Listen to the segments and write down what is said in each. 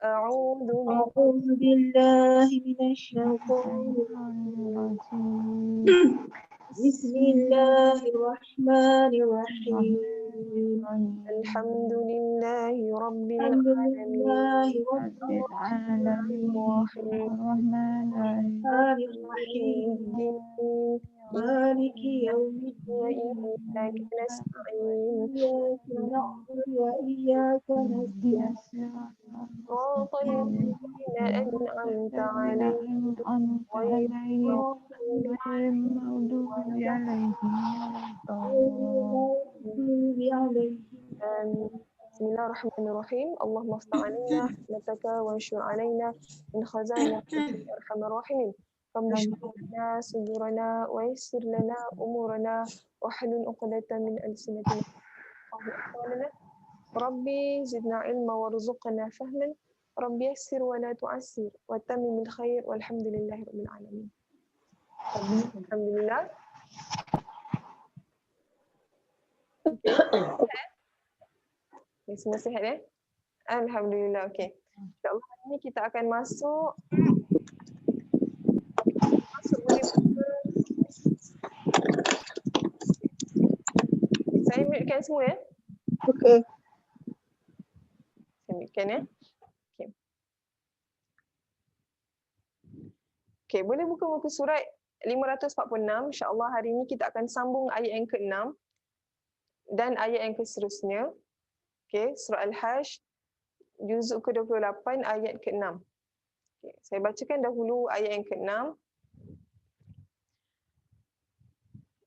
أعوذ أعوذ بالله من الشيطان الرجيم بسم الله الرحمن الرحيم الحمد لله رب الحمد العالمين لله رب الرحمن الرحيم الرحيم مالك يوم وإياك الدين نستعين إياك نعبد وإياك نستعين صراط الذين أنعمت عليهم غير المغضوب آمين. بسم الله الرحمن الرحيم اللهم افتح علينا رحمتك وانشر علينا من خزائن رحمتك يا أرحم الراحمين رب اشرح لنا صدورنا ويسر لنا أمورنا واحلل عقدة من ألسنتنا يفقهوا أقوالنا ربي زدنا علما وارزقنا فهما ربي يسر ولا تعسر وتمم الخير والحمد لله رب العالمين. الحمد لله. Okay. Okay, semua sihat ya? Alhamdulillah. Okey. InsyaAllah hari ini kita akan masuk boleh buka. Saya mute-kan semua ya? Okey. Saya mute-kan ya. Okey. Okey, boleh buka muka surat 546. InsyaAllah hari ini kita akan sambung ayat yang ke-6 dan ayat yang seterusnya. Okey, surah Al-Hajj juzuk ke-28 ayat ke-6. Okay, saya bacakan dahulu ayat yang ke-6.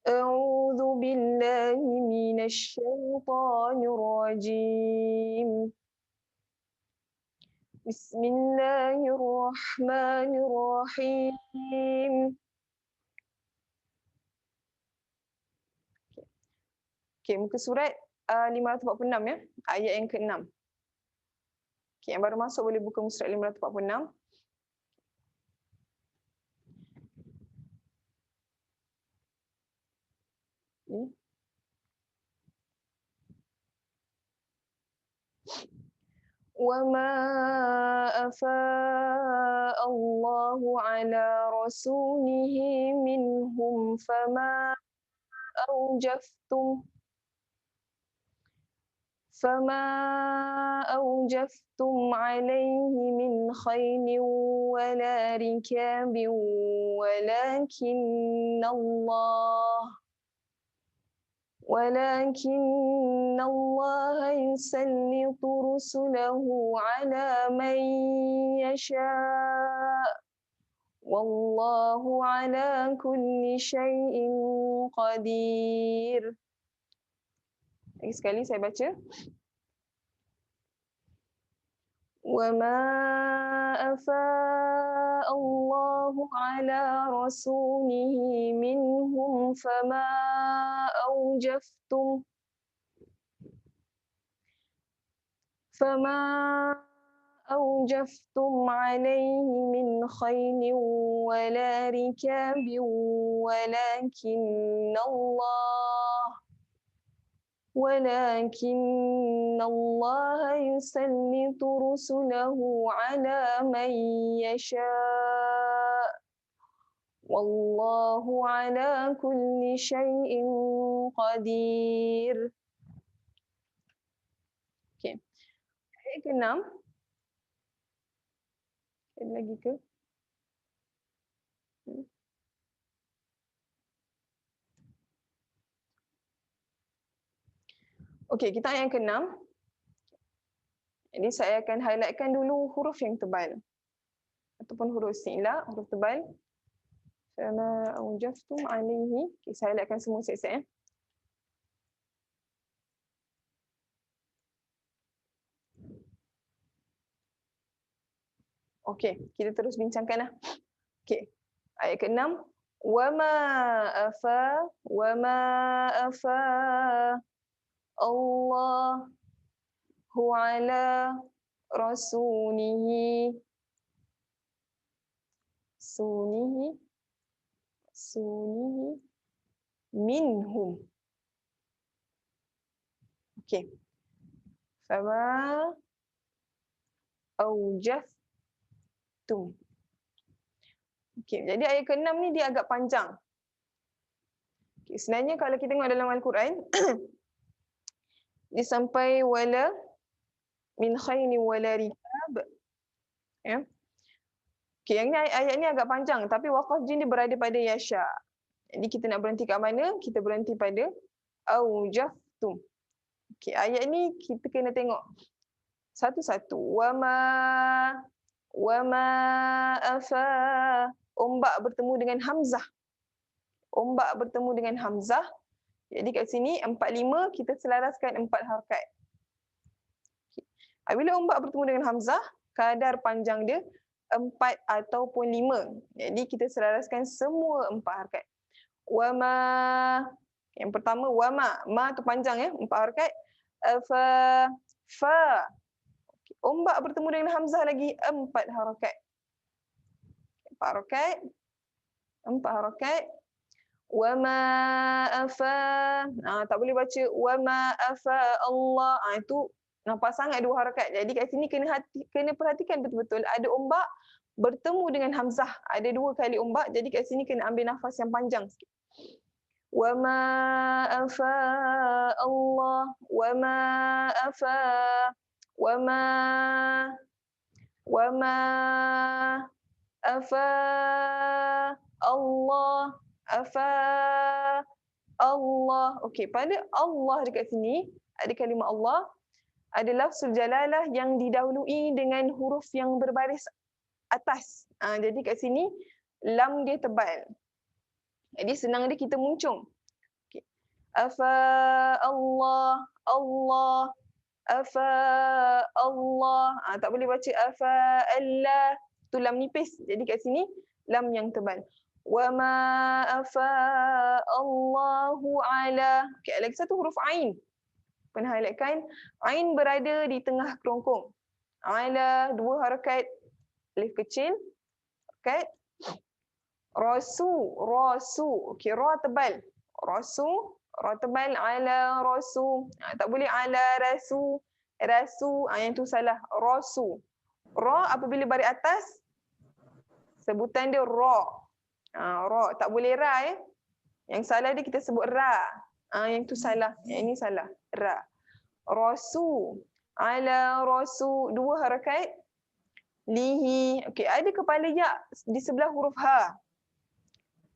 A'udzu billahi minasy syaithanir rajim. Bismillahirrahmanirrahim. Okey, muka surat 546 ya, ayat yang ke-6. Okey, yang baru masuk boleh buka muka surat 546. وما أفاء الله على رسوله منهم فما أوجفتم عليه من خيل ولا ركاب ولكن الله يسلط رسله على من يشاء والله على كل شيء قدير. Lagi sekali saya baca. وما أفاء الله على رسوله منهم فما أوجفتم عليه من خيل ولا ركاب ولكن الله يسلط رسله على من يشاء والله على كل شيء قدير. Okay. Ayat ke-6. Ada lagi ke? Okey, kita ayat yang ke-6. Jadi saya akan highlightkan dulu huruf yang tebal. Ataupun huruf isti'la, huruf tebal. Fama aujaftum alaihi. Okay, saya highlightkan semua set-set. Okey, kita terus bincangkanlah. Okey. Ayat ke-6. Wama afa Allahu ala rasulihi sunihi minhum. Okey. Fama Aujaftum. Okey, jadi ayat ke-6 ni dia agak panjang. Okay, sebenarnya kalau kita tengok dalam Al-Quran, dia sampai wala min khayni wala rikab. Ya. Okay, yang ni ayat ni agak panjang, tapi waqaf jin dia berada pada yasha. Jadi kita nak berhenti kat mana? Kita berhenti pada aujaftum. Okay, ayat ni kita kena tengok satu-satu. Wama afa. Ombak bertemu dengan hamzah. Ombak bertemu dengan hamzah. Jadi kat sini 4-5 kita selaraskan 4 harakat. Apabila ombak bertemu dengan hamzah, kadar panjang dia 4 ataupun 5. Jadi kita selaraskan semua 4 harakat. Wama. Yang pertama wama. Ma tu panjang ya, 4 harakat. Fa. Ombak bertemu dengan hamzah lagi 4 harakat. 4 harakat. 4 harakat. Wama afa. Tak boleh baca wama afa Allah. Itu nampak sangat 2 harakat. Jadi kat sini kena perhatikan betul-betul. Ada ombak bertemu dengan hamzah. Ada 2 kali ombak. Jadi kat sini kena ambil nafas yang panjang sikit. Wama afa Allah. Wama afa. Wama afa Allah. Afa Allah. Okey, pada Allah dekat sini ada kalimah Allah, ada lafzul jalalah yang didahului dengan huruf yang berbaris atas. Jadi kat sini lam dia tebal. Jadi senang dia kita muncung. Okay. Afa Allah, Allah, afa Allah. Tak boleh baca afa Allah. Tu lam nipis. Jadi kat sini lam yang tebal. Wama afa Allahu ala. Okay, lagi satu huruf ain. Pernah highlightkan. Ain berada di tengah kerongkong. Ala 2 harakat. Alif kecil. Harakat. Rasu. Okey, ra tebal. Rasu. Ra tebal. Ala rasu. Tak boleh ala rasu. Yang tu salah. Rasu. Ra apabila baris atas, sebutan dia ra. Ra. Tak boleh ra ya. Yang salah dia kita sebut ra. Yang tu salah. Yang ini salah. Ra. Rasu. Ala rasu. 2 harakat. Lihi. Okey, ada kepala ya di sebelah huruf ha.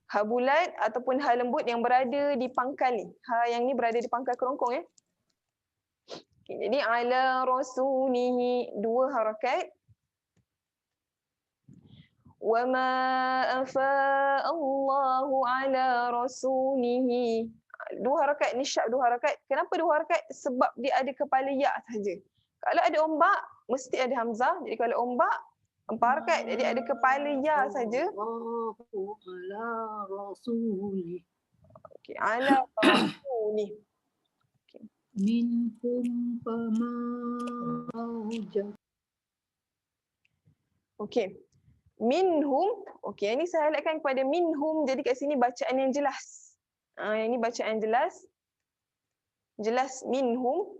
Ha bulat ataupun ha lembut yang berada di pangkal ni. Ha yang ni berada di pangkal kerongkong ya. Okay, jadi ala rasulihi 2 harakat. Wama afa Allahu ala rasulihi. 2 harakat ni syak 2 harakat. Kenapa 2 harakat? Sebab dia ada kepala ya saja. Kalau ada ombak mesti ada hamzah. Jadi kalau ombak 4 harakat. Jadi ada kepala ya saja. Allahu ala rasuli. Okey, ala rasuli. Okey. Minhum fama aujaf. Okey. Minhum. Okey, ini saya highlightkan kepada minhum. Jadi kat sini bacaan yang jelas. Yang ini bacaan jelas. Jelas minhum.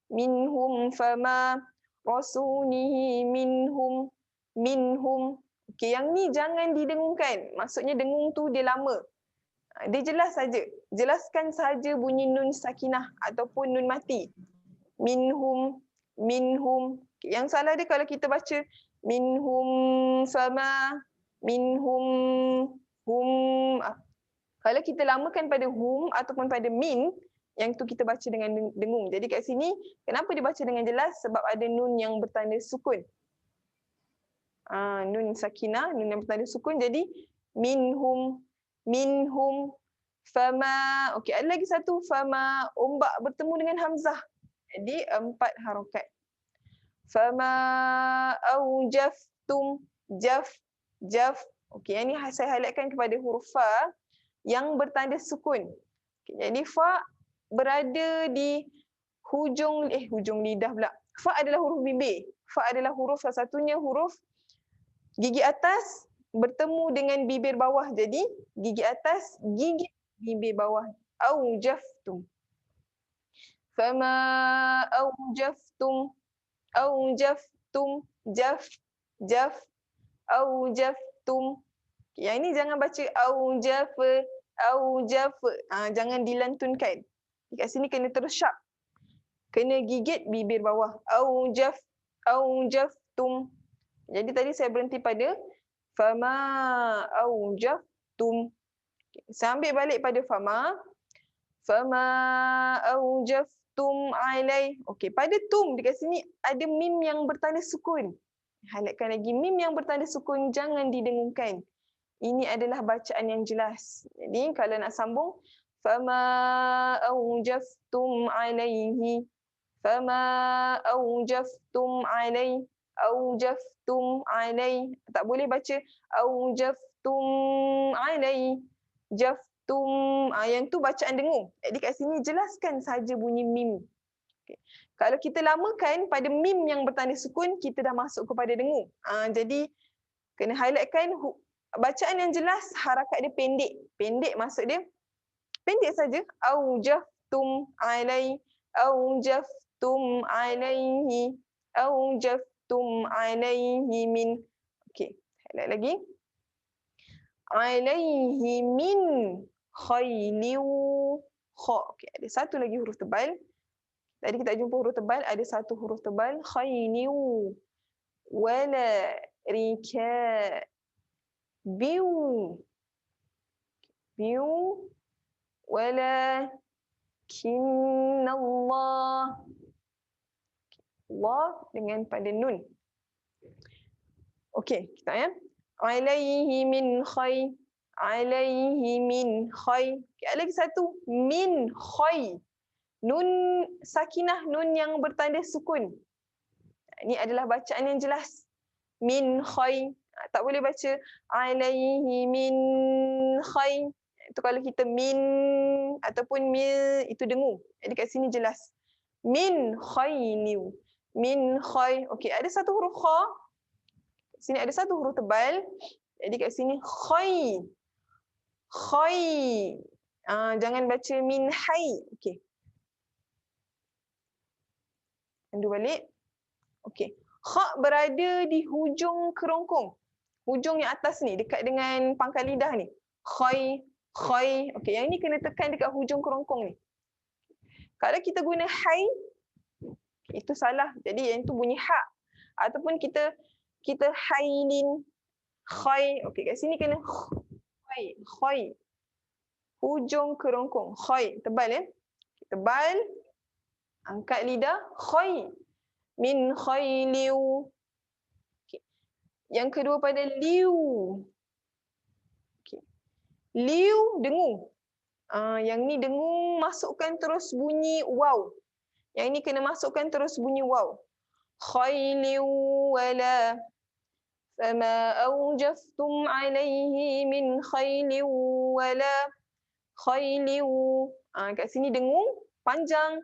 Minhum fama rasulihi minhum. Minhum. Okey, yang ni jangan didengungkan. Maksudnya dengung tu dia lama. Dia jelas saja. Jelaskan saja bunyi nun sakinah ataupun nun mati. Minhum. Okay, yang salah dia kalau kita baca minhum fama, minhum hum. Kalau kita lamakan pada hum ataupun pada min, yang tu kita baca dengan dengung. Jadi kat sini kenapa dibaca dengan jelas? Sebab ada nun yang bertanda sukun. Nun sakinah, nun yang bertanda sukun. Jadi minhum fama. Okey, ada lagi satu fama, ombak bertemu dengan hamzah. Jadi 4 harakat. Fama aujaftum. Jaf. Okey, yang ni saya highlightkan kepada huruf fa yang bertanda sukun. Okay, jadi fa berada di hujung lidah pula. Fa adalah huruf bibir. Fa adalah huruf, salah satunya huruf gigi atas bertemu dengan bibir bawah. Jadi gigi atas, gigi bibir bawah. Aujaftum. Fama aujaftum. jaftum, jaf, aujaftum. Yang ini jangan baca aujaf. Jangan dilantunkan. Dekat sini kena terus sharp. Kena gigit bibir bawah. Aujaftum. Jadi tadi saya berhenti pada fama aujaftum. Saya ambil balik pada fama aujaftum alai. Okey, pada tum dekat sini ada mim yang bertanda sukun. Highlightkan lagi, mim yang bertanda sukun jangan didengungkan. Ini adalah bacaan yang jelas. Jadi kalau nak sambung, fama aujaftum alaihi, fama aujaftum alaihi, aujaftum alaihi. Tak boleh baca aujaftum alaihi, jaftum. Yang tu bacaan dengung. Jadi kat sini jelaskan saja bunyi mim. Okay. Kalau kita lamakan pada mim yang bertanda sukun, kita dah masuk kepada dengung. Jadi kena highlightkan bacaan yang jelas, harakat dia pendek. Pendek maksud dia pendek saja. Aujaftum alai, aujaftum alaihi, aujaftum alaihi min. Okey, highlight lagi. Alaihi min khayliu kha. Okey, ada satu lagi huruf tebal. Tadi kita jumpa huruf tebal, ada satu huruf tebal khayliu wala biu wala kinallah. Allah dengan pada nun. Okey, kita ya. Alaihi min khay, alaihi min khay. Okay, ada lagi satu min khay. Nun sakinah, nun yang bertanda sukun. Ini adalah bacaan yang jelas. Min khay. Tak boleh baca alaihi min khay. Itu kalau kita min ataupun mil, itu dengung. Jadi kat sini jelas. Min khayliu. Min khay. Okey, ada satu huruf kha. Sini ada satu huruf tebal. Jadi kat sini khay. Khay. Jangan baca min hay. Okey. Undo balik. Okey. Kha berada di hujung kerongkong. Hujung yang atas ni, dekat dengan pangkal lidah ni. Khay. Okey, yang ni kena tekan dekat hujung kerongkong ni. Kalau kita guna hay, itu salah. Jadi yang tu bunyi ha. Ataupun kita hailin. Khay. Okey, kat sini kena khay. Hujung kerongkong. Khay. Tebal ya. Tebal. Angkat lidah. Khay. Min khayliu. Okay. Yang kedua pada liu. Okay. Liu dengung. Yang ni dengung, masukkan terus bunyi waw. Yang ni kena masukkan terus bunyi waw. Khayliu wala fama awjaftum alaihi min khayliu wala khayliu. Kat sini dengung, panjang.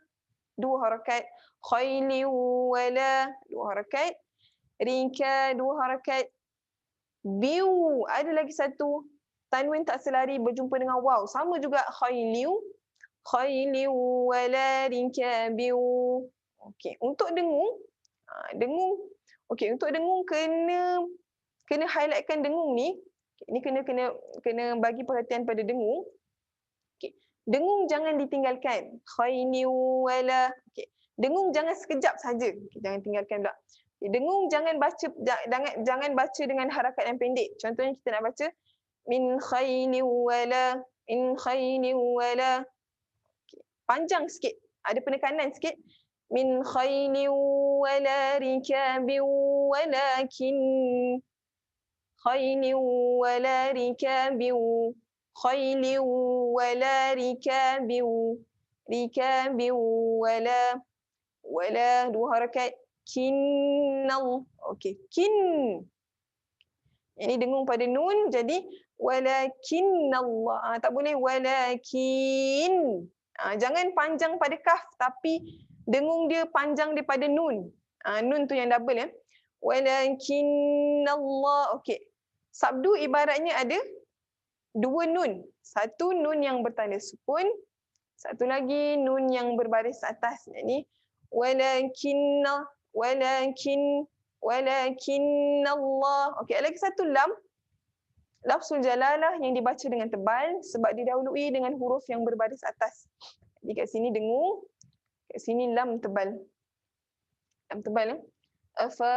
2 harakat. Khayliu wala 2 harakat. Rika 2 harakat. Biu ada lagi satu. Tanwin tak selari berjumpa dengan waw. Sama juga khayliu. Khayliu wala rika biu. Okey, untuk dengung. Dengung. Okey, untuk dengung kena highlightkan dengung ni. Ini kena bagi perhatian pada dengung. Okey. Dengung jangan ditinggalkan. Khayliu wala. Okey. Dengung jangan sekejap saja. Okay, jangan tinggalkan pula. Okay, dengung jangan baca dengan harakat yang pendek. Contohnya kita nak baca min khayliu wala, min khayliu wala. Okay, panjang sikit. Ada penekanan sikit. Min khayliu wala rikabiu walakin. Khayliu wala rikabiu. Khayliu wala rikabiu. Rikabiu wala. Wala 2 harakat. Kinnal. Okey, kin. Ini dengung pada nun, jadi walakinnallah. Tak boleh walakin. Jangan panjang pada kaf, tapi dengung dia panjang daripada nun. Nun tu yang double ya. Walakinnallah. Okey. Sabdu ibaratnya ada 2 nun. Satu nun yang bertanda sukun, satu lagi nun yang berbaris atas. Jadi walakin walakinnallah. Okey, ada lagi satu lam. Lafzul jalalah yang dibaca dengan tebal sebab didahului dengan huruf yang berbaris atas. Jadi kat sini dengung, kat sini lam tebal. Lam tebal. Afa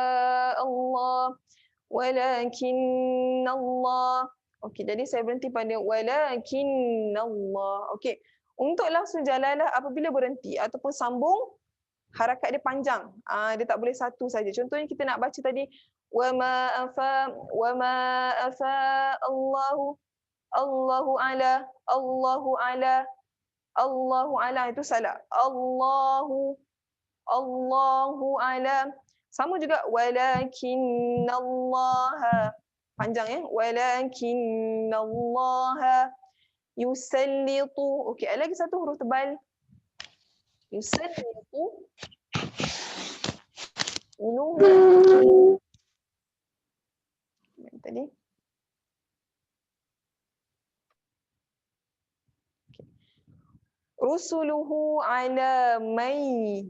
Allah walakinnallah. Okey, jadi saya berhenti pada walakinnallah. Okey. Untuk lafzul jalalah apabila berhenti ataupun sambung, harakat dia panjang. Dia tak boleh satu saja. Contohnya kita nak baca tadi wa ma afa Allahu Allahu ala Allahu ala itu salah. Allahu ala. Sama juga walakinnallaha. Panjang ya. Walakinnallaha yusallitu. Okey, ada lagi satu huruf tebal. Yusallitu. Uluhu. Tadi. Rusuluhu ala may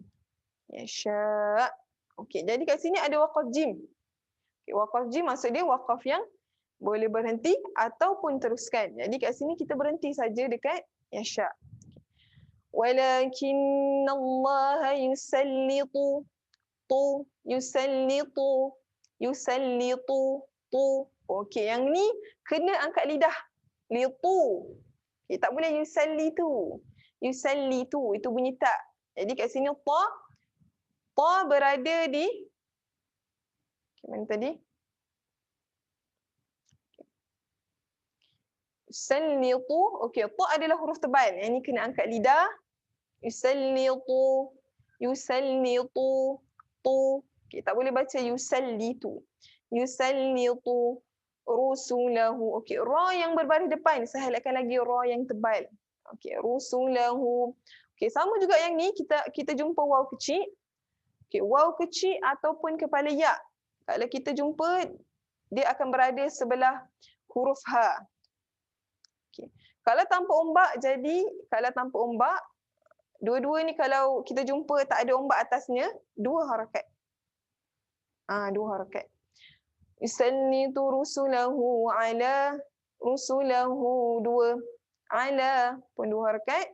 yasha. Okey, jadi kat sini ada waqaf jim. Okay, waqaf jim maksud dia waqaf yang boleh berhenti ataupun teruskan. Jadi kat sini kita berhenti saja dekat yasha. Walakinnallaha yusallitu yusallitu tu. Okey, yang ni kena angkat lidah. Litu. Okay, tak boleh yusallitu. Yusallitu itu bunyi tak. Jadi kat sini ta berada di mana tadi? Yusallitu. Okey, ta adalah huruf tebal. Yang ni kena angkat lidah. Yusallitu. Yusallitu. Tu. Okey, tak boleh baca yusallitu. Yusallitu rusulahu. Okey, ra yang berbaris depan. Saya highlightkan lagi ra yang tebal. Okey, rusulahu. Okey, sama juga yang ni kita jumpa waw kecil. Okey, waw kecil ataupun kepala ya. Kalau kita jumpa dia akan berada sebelah huruf ha. Okey. Kalau tanpa ombak jadi kalau tanpa ombak dua-dua ni kalau kita jumpa tak ada ombak atasnya, dua harakat. Dua harakat. Yusallitu rusulahu ala rusulahu dua. Ala pun dua harakat.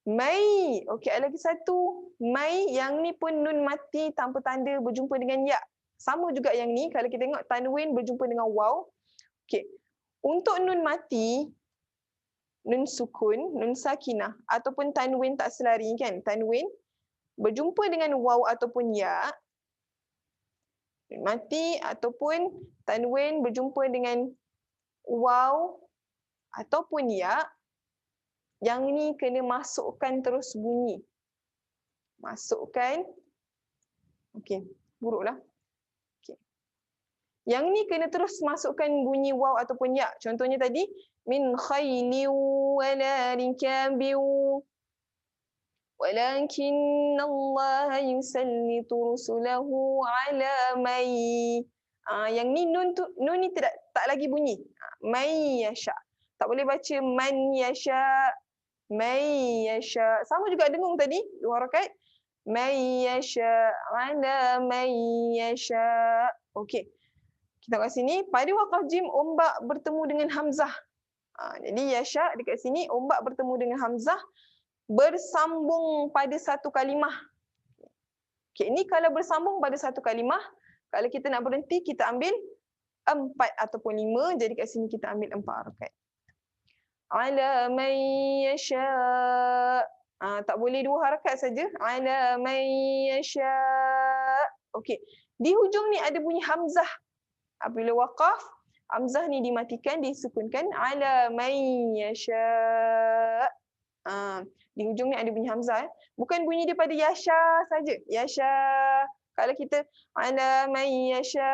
Mai. Okey, ada lagi satu. Mai yang ni pun nun mati tanpa tanda berjumpa dengan ya. Sama juga yang ni kalau kita tengok tanwin berjumpa dengan waw. Okey. Untuk nun mati, nun sukun, nun sakinah ataupun tanwin tak selari kan. Tanwin berjumpa dengan waw ataupun ya. Nun mati ataupun tanwin berjumpa dengan waw ataupun ya, yang ni kena masukkan terus bunyi. Masukkan. Okey, buruklah. Okey. Yang ni kena terus masukkan bunyi waw ataupun ya. Contohnya tadi min khayli wala rikabiu. Walakinnallaha yusallitu rusulahu ala may. Yang ni nun ni tak lagi bunyi. May yasha. Tak boleh baca man yasha. May yasha. Sama juga dengung tadi, dua harakat. May yasha ala may yasha. Okey. Kita kat sini pada waqaf jim ombak bertemu dengan hamzah. Jadi yasha dekat sini ombak bertemu dengan hamzah bersambung pada satu kalimah. Okey, ini kalau bersambung pada satu kalimah, kalau kita nak berhenti kita ambil 4 ataupun 5, jadi kat sini kita ambil 4 harakat. Ala man yasha. Tak boleh 2 harakat saja. Ala man yasha. Okey. Di hujung ni ada bunyi hamzah. Apabila waqaf, hamzah ni dimatikan, disukunkan. Ala man yasha. Di hujung ni ada bunyi hamzah. Bukan bunyi dia pada yasha saja. Yasha. Kalau kita ala man yasha,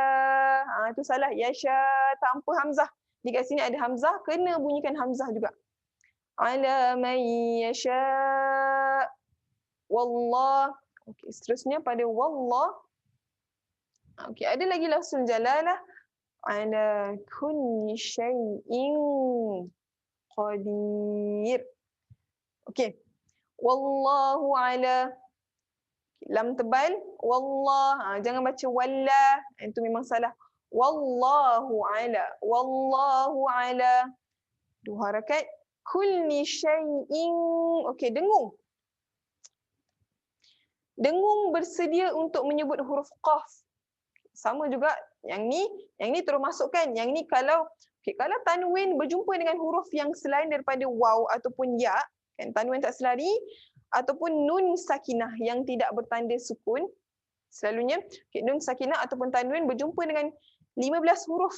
itu salah. Yasha tanpa hamzah. Di kat sini ada hamzah, kena bunyikan hamzah juga. Ala man yasha. Wallah. Okey, seterusnya pada wallah. Okey, ada lagi lafzul jalalah. Ala kulli syai'in qadir. Okey. Wallahu ala. Lam tebal, wallah. Jangan baca walla, itu memang salah. Wallahu ala. 2 harakat. Kulli syai'in. Okey, dengung. Dengung bersedia untuk menyebut huruf qaf. Sama juga yang ni terus masukkan. Yang ni kalau tanwin berjumpa dengan huruf yang selain daripada waw ataupun ya, kan tanwin tak selari, ataupun nun sakinah yang tidak bertanda sukun, selalunya nun sakinah ataupun tanwin berjumpa dengan 15 huruf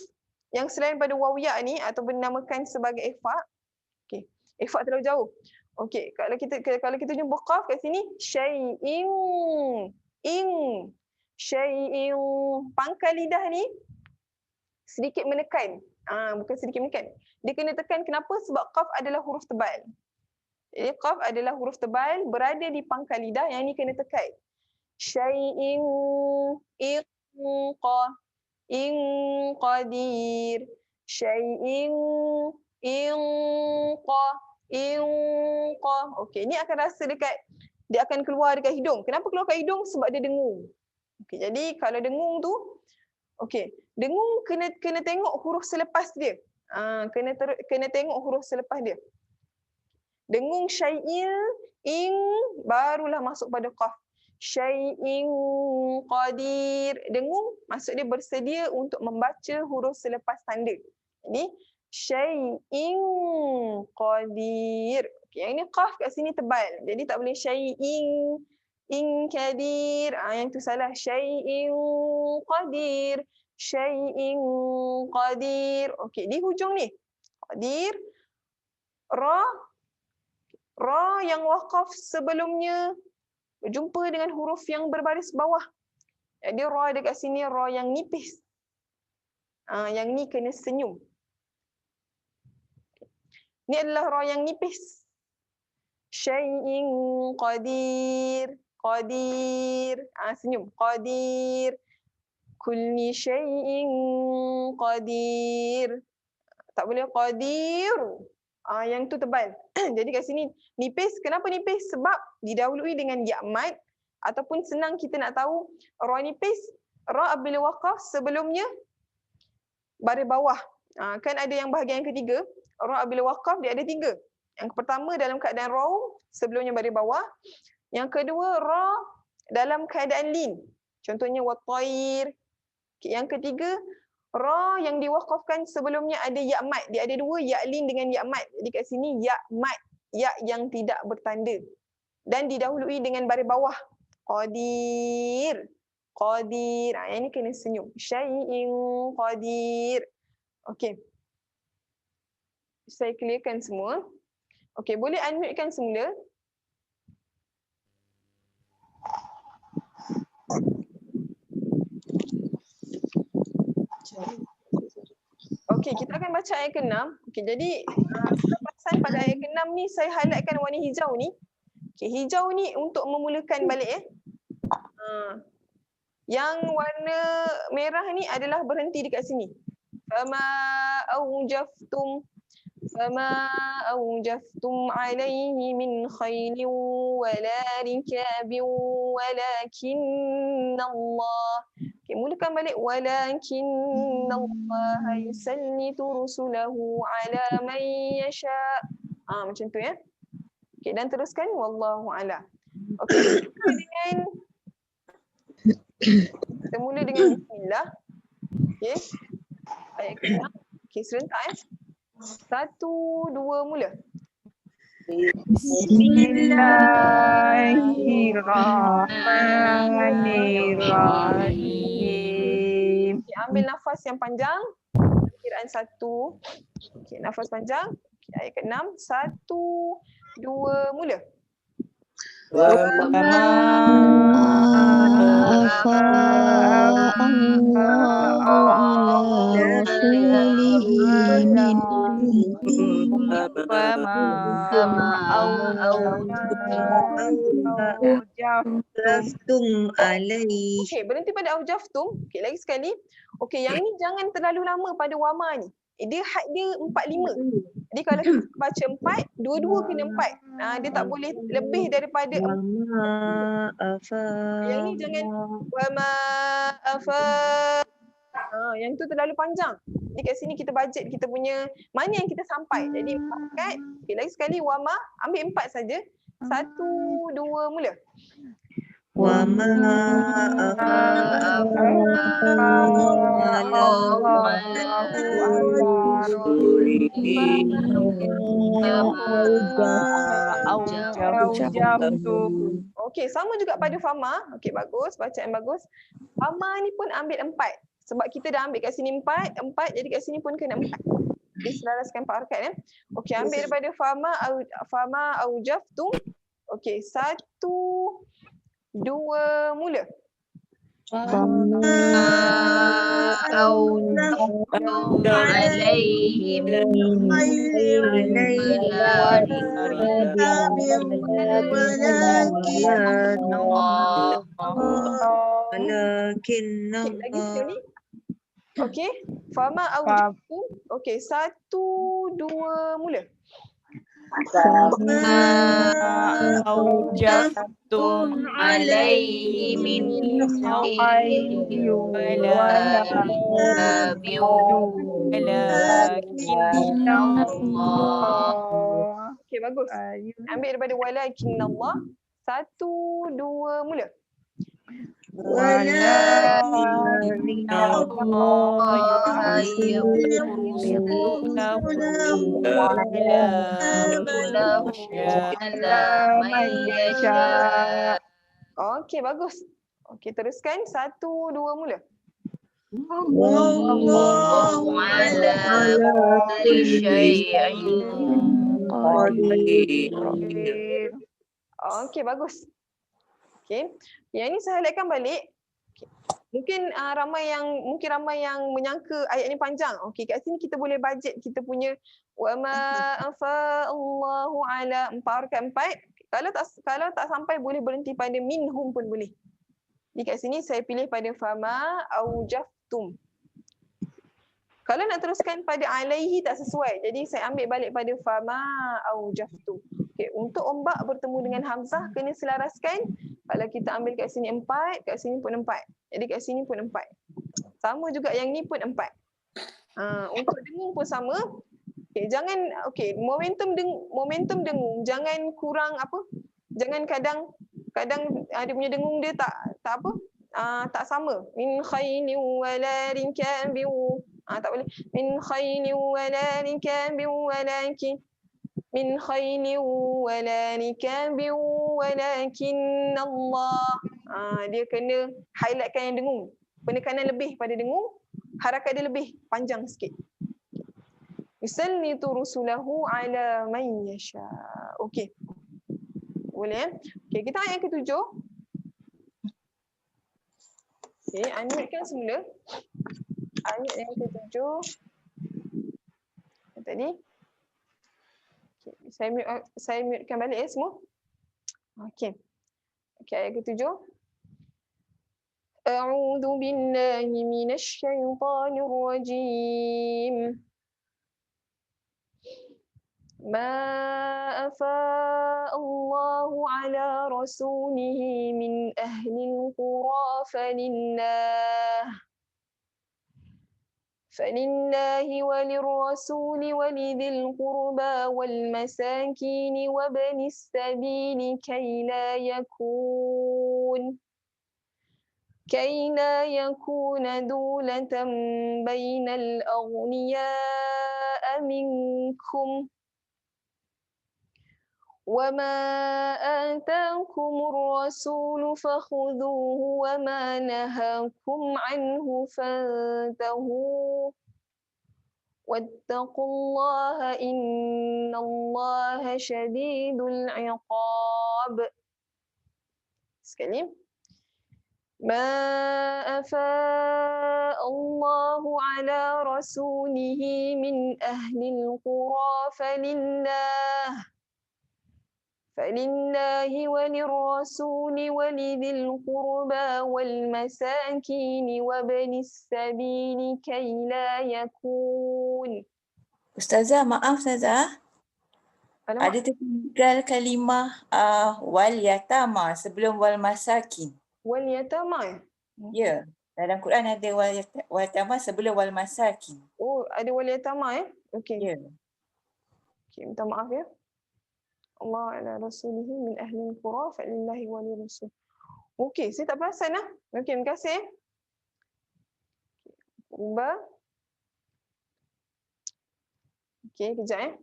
yang selain daripada waw ya ni ataupun dinamakan sebagai ikhfa. Okey, ikhfa terlalu jauh. Okey, kalau kita jumpa qaf kat sini, syai'in, syai'in, pangkal lidah ni sedikit menekan. Bukan sedikit menekan. Dia kena tekan, kenapa? Sebab qaf adalah huruf tebal. Jadi qaf adalah huruf tebal berada di pangkal lidah, yang ni kena tekan. Syai'in in qadir. Syai'in Okey, ni akan rasa dia akan keluar dekat hidung. Kenapa keluar kat hidung? Sebab dia dengung. Okey, jadi kalau dengung tu, okey, dengung kena tengok huruf selepas dia. Kena tengok huruf selepas dia. Dengung syai'in, barulah masuk pada qaf. Syai'in qadir. Dengung, maksud dia bersedia untuk membaca huruf selepas tanda. Jadi syai'in qadir. Okey, yang ni qaf kat sini tebal. Jadi tak boleh syai'in kadir. Yang tu salah. Syai'in qadir. Syai'in qadir. Okey, di hujung ni. Qadir. Ra yang waqaf sebelumnya berjumpa dengan huruf yang berbaris bawah. Jadi ra dekat sini ra yang nipis. Yang ni kena senyum. Ni adalah ra yang nipis. Syai'in qadir. Senyum. Qadir. Kulli syai'in qadir. Tak boleh qadir. Yang tu tebal. Jadi kat sini nipis. Kenapa nipis? Sebab didahului dengan ya mad, ataupun senang kita nak tahu ra nipis, ra bila waqaf sebelumnya baris bawah. Kan ada yang bahagian ketiga, ra bila waqaf dia ada 3. Yang pertama dalam keadaan raum, sebelumnya baris bawah. Yang kedua ra dalam keadaan lin. Contohnya wat-thair. Yang ketiga ra yang diwaqafkan sebelumnya ada ya mad. Dia ada 2, ya lin dengan ya mad. Jadi kat sini ya mad, ya yang tidak bertanda. Dan didahului dengan baris bawah. Qadir. Yang ni kena senyum. Syai'in qadir. Okey. Saya clearkan semua. Okey, boleh unmute-kan semula. Okey, kita akan baca ayat ke-6. Okey, jadi perasan pada ayat ke-6 ni saya highlightkan warna hijau ni. Okey, hijau ni untuk memulakan balik Yang warna merah ni adalah berhenti dekat sini. Fama awjaftum alaihi min khailin wala rikabin walakinna Allah. Okay, mulakan balik. Walakinna Allah yusallitu rusulahu ala man yasha. Macam tu ya. Okay, dan teruskan. Wallahu a'lam. Okay, kita mula dengan bismillah. Okay. Ayat ke-6. Okay, serentak ya. 1, 2, mula. Bismillahirrahmanirrahim. Okay, ambil nafas yang panjang. Kiraan 1. Okay, nafas panjang. Okay, ayat ke-6. 1, 2, mula. Okey, berhenti pada aujaftum. Okey, lagi sekali. Okey, yang ni jangan terlalu lama pada wama ni. dia had dia 45. Jadi kalau kita baca 4, dua-dua kena 4. Dia tak boleh lebih daripada 4. Yang ni jangan wa ma afa. Yang tu terlalu panjang. Jadi kat sini kita bajet kita punya mana yang kita sampai. Jadi pakat, okay, lagi sekali wa ma ambil 4 saja. 1, 2 mula. Wa ma Okey, sama juga pada fama. Okey, bagus, bacaan bagus. Fama ni pun ambil 4. Sebab kita dah ambil kat sini 4, jadi kat sini pun kena 4. Diselaraskan 4 harakat ya. Okey, ambil daripada fama aujaftum. Okey, 1, 2 mula. عليهم Lagi sekali. Okey, fama aujaftum. Okey, 1, 2 mula. أوجفتم عليه من خير ولا ولكن الله. Okey, bagus. Ambil daripada walakin Allah. 1, 2 mula. Okey, bagus. Okey, teruskan. 1, 2 mula. والله على كل شيء قدير. Okey, bagus. Okey. Yang ni saya highlightkan balik. Okay. Mungkin ramai yang menyangka ayat ni panjang. Okey, kat sini kita boleh bajet kita punya wa ma afa Allahu ala 4 harakat 4. Kalau tak sampai boleh berhenti pada minhum pun boleh. Jadi kat sini saya pilih pada fama aujaftum. Kalau nak teruskan pada alaihi tak sesuai. Jadi saya ambil balik pada fama aujaftum. Okey, untuk ombak bertemu dengan hamzah kena selaraskan. Kalau kita ambil kat sini 4, kat sini pun 4. Jadi kat sini pun 4. Sama juga yang ni pun 4. Untuk dengung pun sama. Okey, momentum dengung jangan kurang apa? Jangan kadang dia punya dengung dia tak sama. Min khayli wala rikabin. Tak boleh. Min khayli wala rikabin walakin min khayli wala rikabin walakin Allah. Dia kena highlightkan yang dengung. Penekanan lebih pada dengung, harakat dia lebih panjang sikit. Yusallitu rusulahu ala man yasha. Okey. Boleh. Okey, kita ayat ke-7. Okey, unmute-kan semula. Ayat yang ke-7. Tadi. Okay. Saya mute-kan balik semua. Okey. Okey, ayat ke-7. A'udzu billahi minasy syaithanir rajim. ما أفاء الله على رسوله من أهل القرى فلله وللرسول ولذي القربى والمساكين وابن السبيل كي لا يكون دولة بين الأغنياء منكم وما آتاكم الرسول فخذوه وما نهاكم عنه فانتهوا واتقوا الله إن الله شديد العقاب. Sekali. ما أفاء الله على رسوله من أهل القرى فلله وللرسول ولذي القربى والمساكين وابن السبيل كي لا يكون. Ustazah, maaf Ustazah. Alamak, Ada tertinggal kalimah wal yatama sebelum wal masakin. wal yatama. Ya, dalam Quran ada wal yatama sebelum wal masakin. Oh, ada wal yatama Okey. Ya. Okey, minta maaf ya. Allah ala rasulihi min ahli al-qura fa lillahi wa lirasul. Okey, saya tak perasan Okey, terima kasih. Ubah. Okey, kejap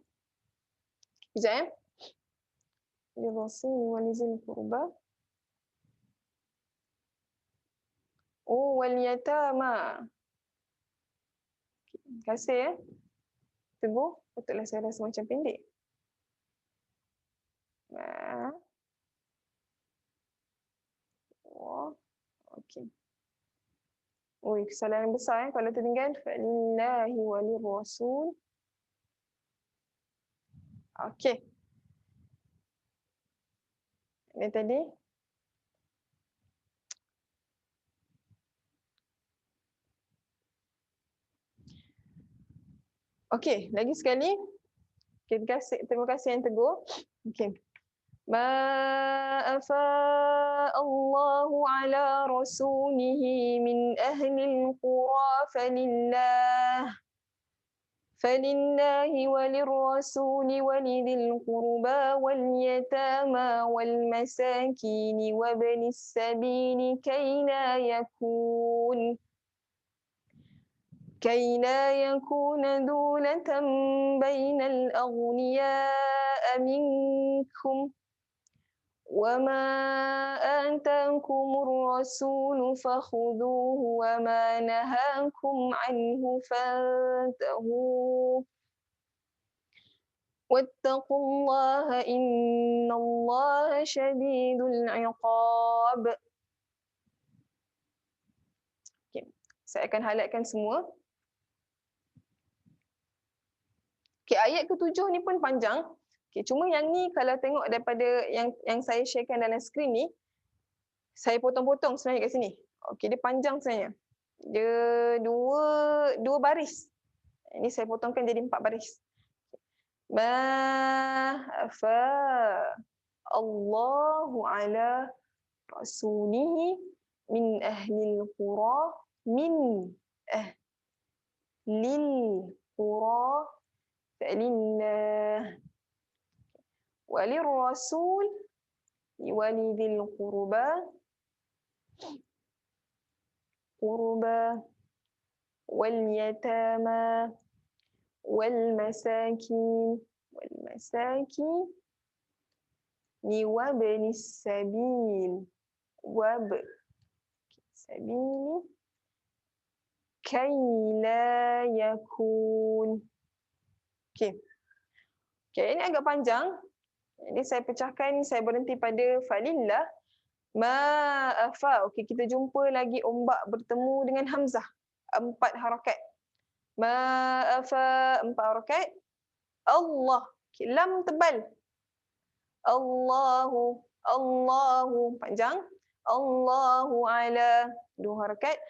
Kejap lirasul wa lizil qurba. Oh, wal yatama. Terima kasih Teguh, patutlah saya rasa macam pendek. Oh, okey. Oi, kesalahan besar kalau tertinggal falillahi walir rasul. Okey. Ini tadi. Okey, lagi sekali. Terima kasih yang Teguh. Okey. Ma afa Allahu ala rasulihi min ahli al-qura فلله وللرسول ولذي القربى واليتامى والمساكين وابن السبيل كي لا يكون دولة بين الأغنياء منكم وما آتاكم الرسول فخذوه وما نهاكم عنه فانتهوا واتقوا الله إن الله شديد العقاب. Okay. Saya akan highlightkan semua. Okay, ayat ke-7 ni pun panjang. Okay, cuma yang ni kalau tengok daripada yang saya sharekan dalam skrin ni, saya potong-potong sebenarnya kat sini. Okey, dia panjang sebenarnya. Dia dua baris. Ini saya potongkan jadi 4 baris. Ma afa Allahu ala rasulihi min ahlil qura min ahlil qura falillah walirrasul walidhil qurba wal yatama wal masakin ni wabnis sabil sabil kay la yakun. Okey. Okey, ini agak panjang. Jadi saya pecahkan, saya berhenti pada falillah ma'afa. Okey, kita jumpa lagi ombak bertemu dengan hamzah. 4 harakat. Ma'afa 4 harakat. Allah. Okay, lam tebal. Allahu panjang. Allahu ala 2 harakat.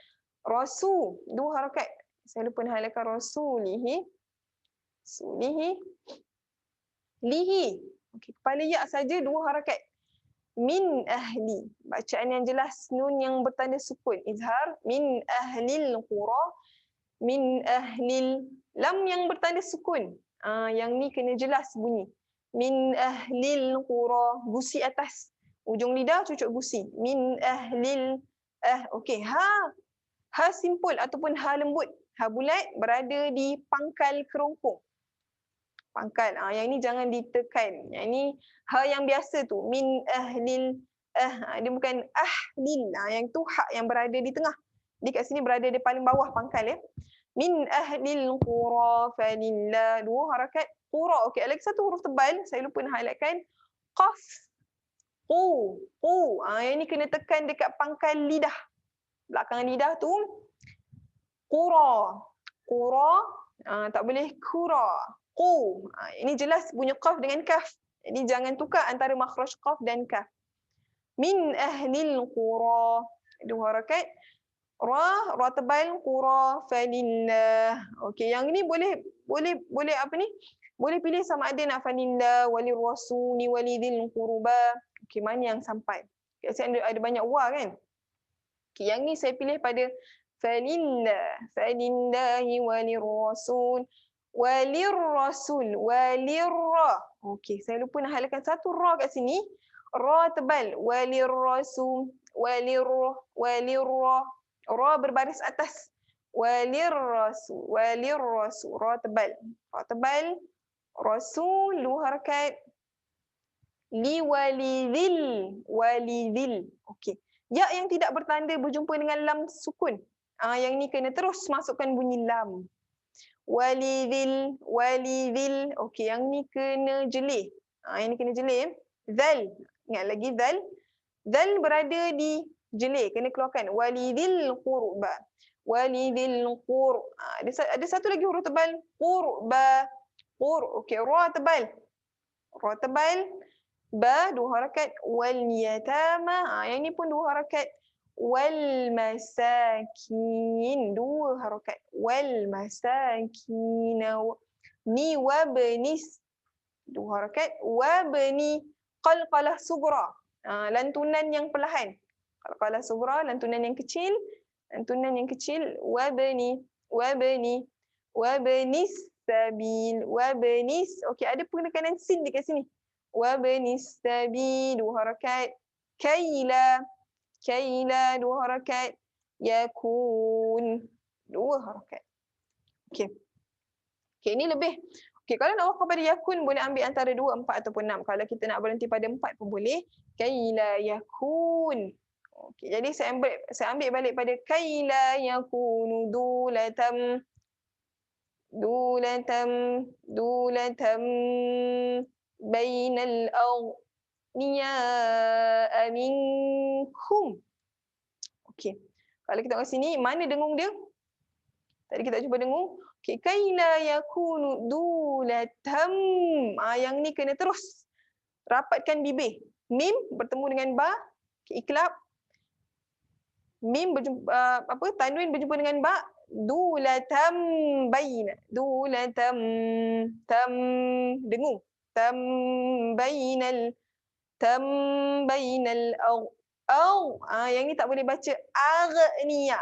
Rasul 2 harakat. Saya lupa nak highlightkan rasulihi. Lihi. Okey, kepala ya saja 2 harakat. Min ahli. Bacaan yang jelas, nun yang bertanda sukun. Izhar. Min ahlil qura. Min ahlil. Lam yang bertanda sukun. Yang ni kena jelas bunyi. Min ahlil qura. Gusi atas. Ujung lidah cucuk gusi. Min ahlil. Okey. Ha simpul ataupun ha lembut. Ha bulat berada di pangkal kerongkong. Pangkal. Yang ni jangan ditekan. Yang ni ha yang biasa tu. Min ahlil. Dia bukan ahlil. Yang tu hak yang berada di tengah. Dia kat sini berada di paling bawah pangkal ya. Min ahlil qura falillah. 2 harakat. Qura. Okey, lagi satu huruf tebal. Saya lupa nak highlightkan. Qaf. Qu. Yang ni kena tekan dekat pangkal lidah. Belakang lidah tu. Qura. Tak boleh kura. Qu. Ini jelas bunyi qaf dengan kaf. Jadi jangan tukar antara makhraj qaf dan kaf. Min ahlil qura. 2 harakat. Ra tebal, qura falillah. Okey, yang ni boleh apa ni? Boleh pilih sama ada nak falillah, walir rasuli, walidil qurba. Okey, mana yang sampai? Biasanya ada banyak wa kan? Okey, yang ni saya pilih pada falillah, falillahi walir rasul, walir rasul, walir ra. Okey, saya lupa nak halakan satu ra kat sini. Ra tebal, walir rasul, walir ra. Ra berbaris atas. Walir rasul, ra tebal. Ra tebal, rasul 2 harakat. Li walidil. Okey. Ya yang tidak bertanda berjumpa dengan lam sukun. Yang ni kena terus masukkan bunyi lam. Walidil. Okey, yang ni kena jelih. Yang ni kena jelih. Zal. Ingat lagi zal. Zal berada di jelih, kena keluarkan. Walidil qurba. Walidil qur. Ada satu lagi huruf tebal. Qurba. Okey, ra tebal. Ra tebal. Ba 2 harakat. Wal yatama. Yang ni pun 2 harakat. Wal masakin 2 harakat. Wal masakin. Ni wabnis 2 harakat. Wabni qalqalah sughra. Lantunan yang perlahan. Qalqalah sughra, lantunan yang kecil. Lantunan yang kecil. Wabnis sabil. Wabnis. Okey, ada penekanan sin dekat sini. Wabnis sabil 2 harakat. Kaila 2 harakat. Yakun 2 harakat. Okey. Okey, ini lebih. Okey, kalau nak waqaf pada yakun boleh ambil antara 2, 4 ataupun 6. Kalau kita nak berhenti pada 4 pun boleh. Kaila yakun. Okey, jadi saya ambil balik pada kaila yakunu dulatam bainal aghniya'a minkum. Okey. Kalau kita tengok sini, mana dengung dia? Tadi kita cuba dengung. Okey, kaila yakunu dulatam. Yang ni kena terus rapatkan bibir. Mim bertemu dengan ba, iklab. Mim tanwin berjumpa dengan ba, dulatam baina. Dulatam tam dengung. Tam bainal yang ni tak boleh baca aghniya.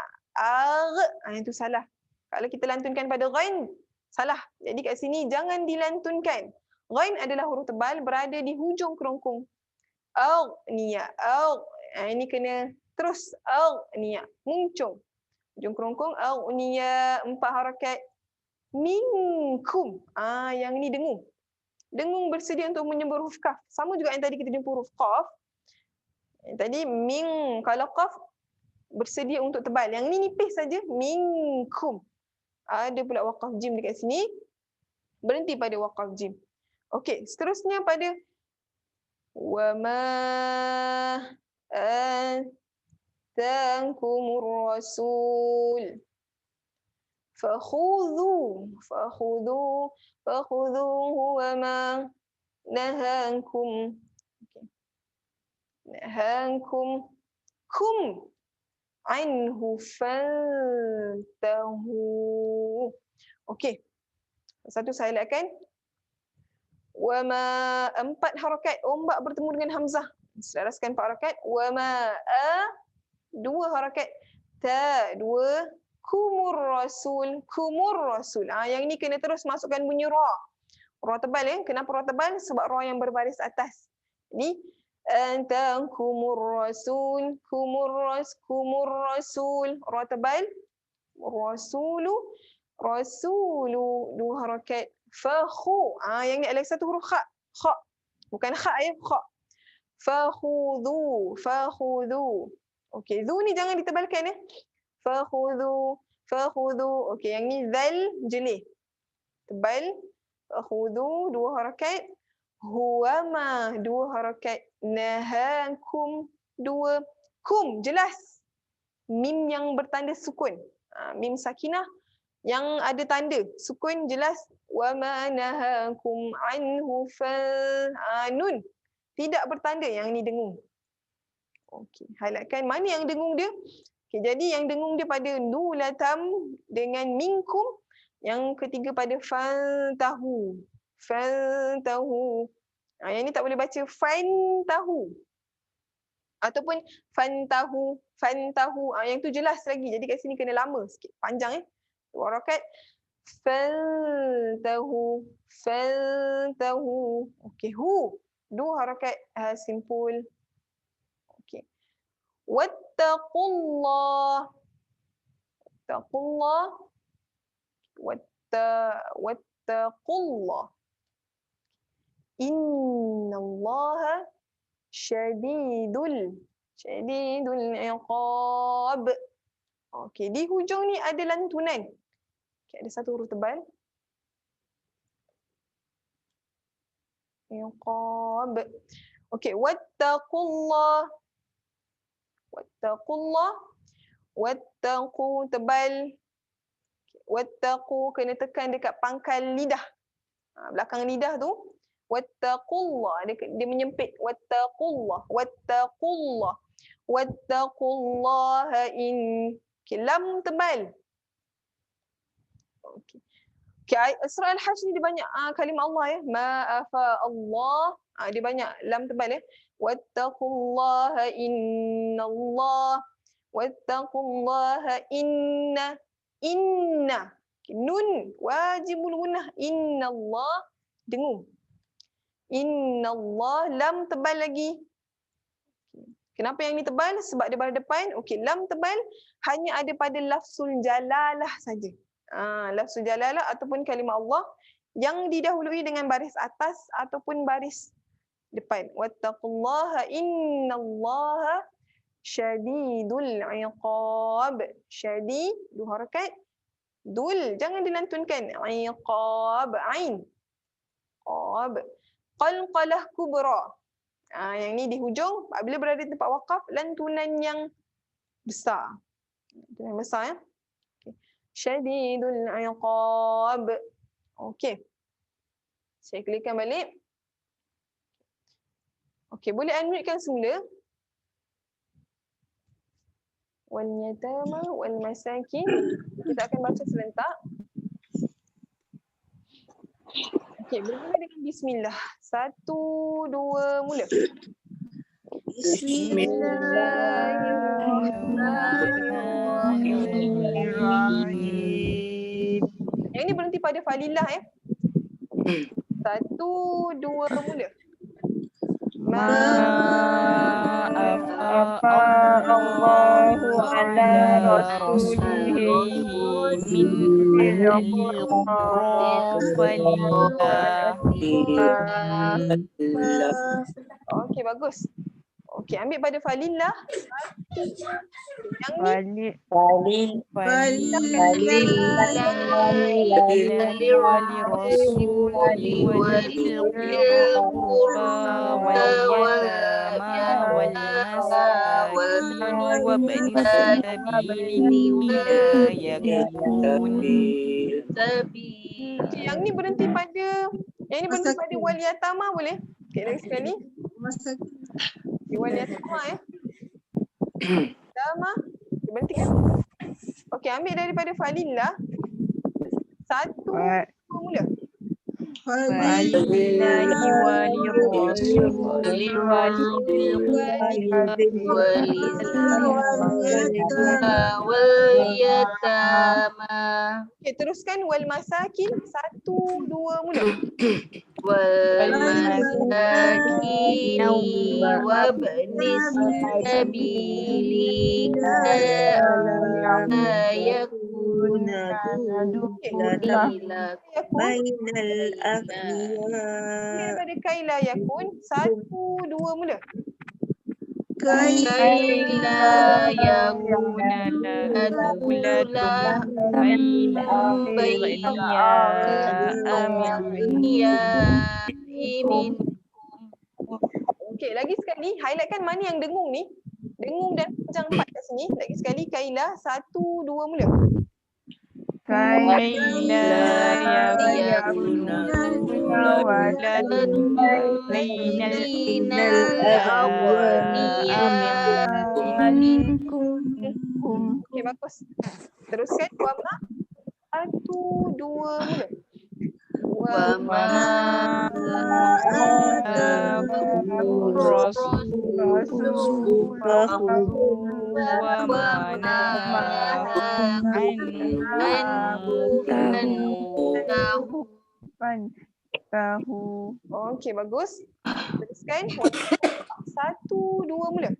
Yang tu salah. Kalau kita lantunkan pada ghain, salah. Jadi kat sini jangan dilantunkan. Ghain adalah huruf tebal berada di hujung kerongkong. Aghniya. Ini kena terus aghniya. Muncung. Hujung kerongkong. Aghniya 4 harakat. Minkum. Yang ni dengung. Dengung bersedia untuk menyebut huruf kaf. Sama juga yang tadi kita jumpa huruf qaf. Yang tadi min, kalau qaf bersedia untuk tebal. Yang ni nipis saja. Minkum. Ada pula waqaf jim dekat sini. Berhenti pada waqaf jim. Okey, seterusnya pada wa ma atankumur rasul fakhudhuhu wa ma nahankum anhu fantahu. Okey. Satu saya lakukan. Wa ma 4 harakat. Ombak bertemu dengan hamzah. Selaraskan 4 harakat. Wa ma 2 harakat. Ta 2. Kumur rasul. Yang ni kena terus masukkan bunyi ra. Ra tebal ya. Kenapa ra tebal? Sebab ra yang berbaris atas. Jadi antum kumur rasul. Ra tebal. Rasulu 2 harakat. Fakhu. Yang ni adalah satu huruf kha. Kha. Bukan kha ya, kha. Fakhudhu. Okey, dhu ni jangan ditebalkan ya. Fakhudhu. Okey, yang ni zal jelih. Tebal. Fakhudhu 2 harakat. Huwama 2 harakat. Nahankum 2. Kum jelas. Mim yang bertanda sukun. Mim sakinah Yang ada tanda sukun jelas. Wa ma nahakum anhu nun. Tidak bertanda, yang ni dengung. Okey, highlightkan mana yang dengung dia. Okey, jadi yang dengung dia pada nulatam dengan minkum. Yang ketiga pada fantahu. Fantahu. Yang ni tak boleh baca fantahu. Ataupun fantahu, fantahu. Yang tu jelas lagi. Jadi kat sini kena lama sikit. Panjang dua harakat. Fantahu, fantahu. Okey, hu. Dua harakat simpul. Okey. Wattaqullah. Wattaqullah. Wattaqullah. Innallaha syadidul iqab. Okey, di hujung ni ada lantunan. Okey, ada satu huruf tebal. Iqab. Okey, wattaqullah. Wattaqullah. Wattaqu tebal. Wattaqu kena tekan dekat pangkal lidah. Belakang lidah tu. Wattaqullah, dia menyempit. Wattaqullah, wattaqullah, wattaqullaha Okay, lam tebal. Okey. Okay, surah Al-Hajj ni dia banyak kalimah Allah ya. Ma'afa Allah. Dia banyak lam tebal ya. Wattaqullaha innallah. Wattaqullaha inna. Okay, nun wajibul gunnah. Innallah dengung. Innallah, lam tebal lagi. Kenapa yang ni tebal? Sebab dia berada depan. Okey, lam tebal hanya ada pada lafzul jalalah saja. Lafzul jalalah ataupun kalimah Allah yang didahului dengan baris atas ataupun baris depan. Wattaqullaha innallaha syadidul iqab. Syadid, dua harakat. Dul, jangan dilantunkan. Iqab, ain. Qab. Qalqalah kubra. Yang ni di hujung, bila berada di tempat wakaf, lantunan yang besar. Lantunan besar ya. Okay. Syadidul iqab. Okey. Saya klikkan balik. Okey, boleh unmute-kan semula. Wal yatama wal masakin. Kita akan baca serentak. Okey, bermula dengan bismillah. 1, 2, mula. Bismillahirrahmanirrahim. Yang ini berhenti pada falillah ya. 1, 2, mula. Afa Allahu ala rasulihi min ahlil qura falillah. Okey, bagus. Okey, ambil pada falillah. Yang ni yang ni berhenti pada wal yatama boleh? Okey, lagi sekali. Wal yatama ya. Yatama. Berhenti kan? Okey, ambil daripada falillah. 1, 2, mula. Walillahi walirrasuli waliyatama. Okey, teruskan wal masakin. 1, 2, mula. wal masakin wa ibnis sabili yakuna bainal Daripada kaila yakun. 1, 2, mula. kaila yakuna ladulah bainal min. Okey, lagi sekali highlightkan mana yang dengung ni. Dengung dan panjang 4 kat sini. Lagi sekali kaila 1, 2, mula. كي لا يكون ولد بين الأغنياء منكم. Okey, bagus. Teruskan wa ma. 1, 2 mula. Wa وما آتاكم الرسول وما نهاكم عنه فانتهوا. Okey, bagus. Teruskan wa 1, 2 mula.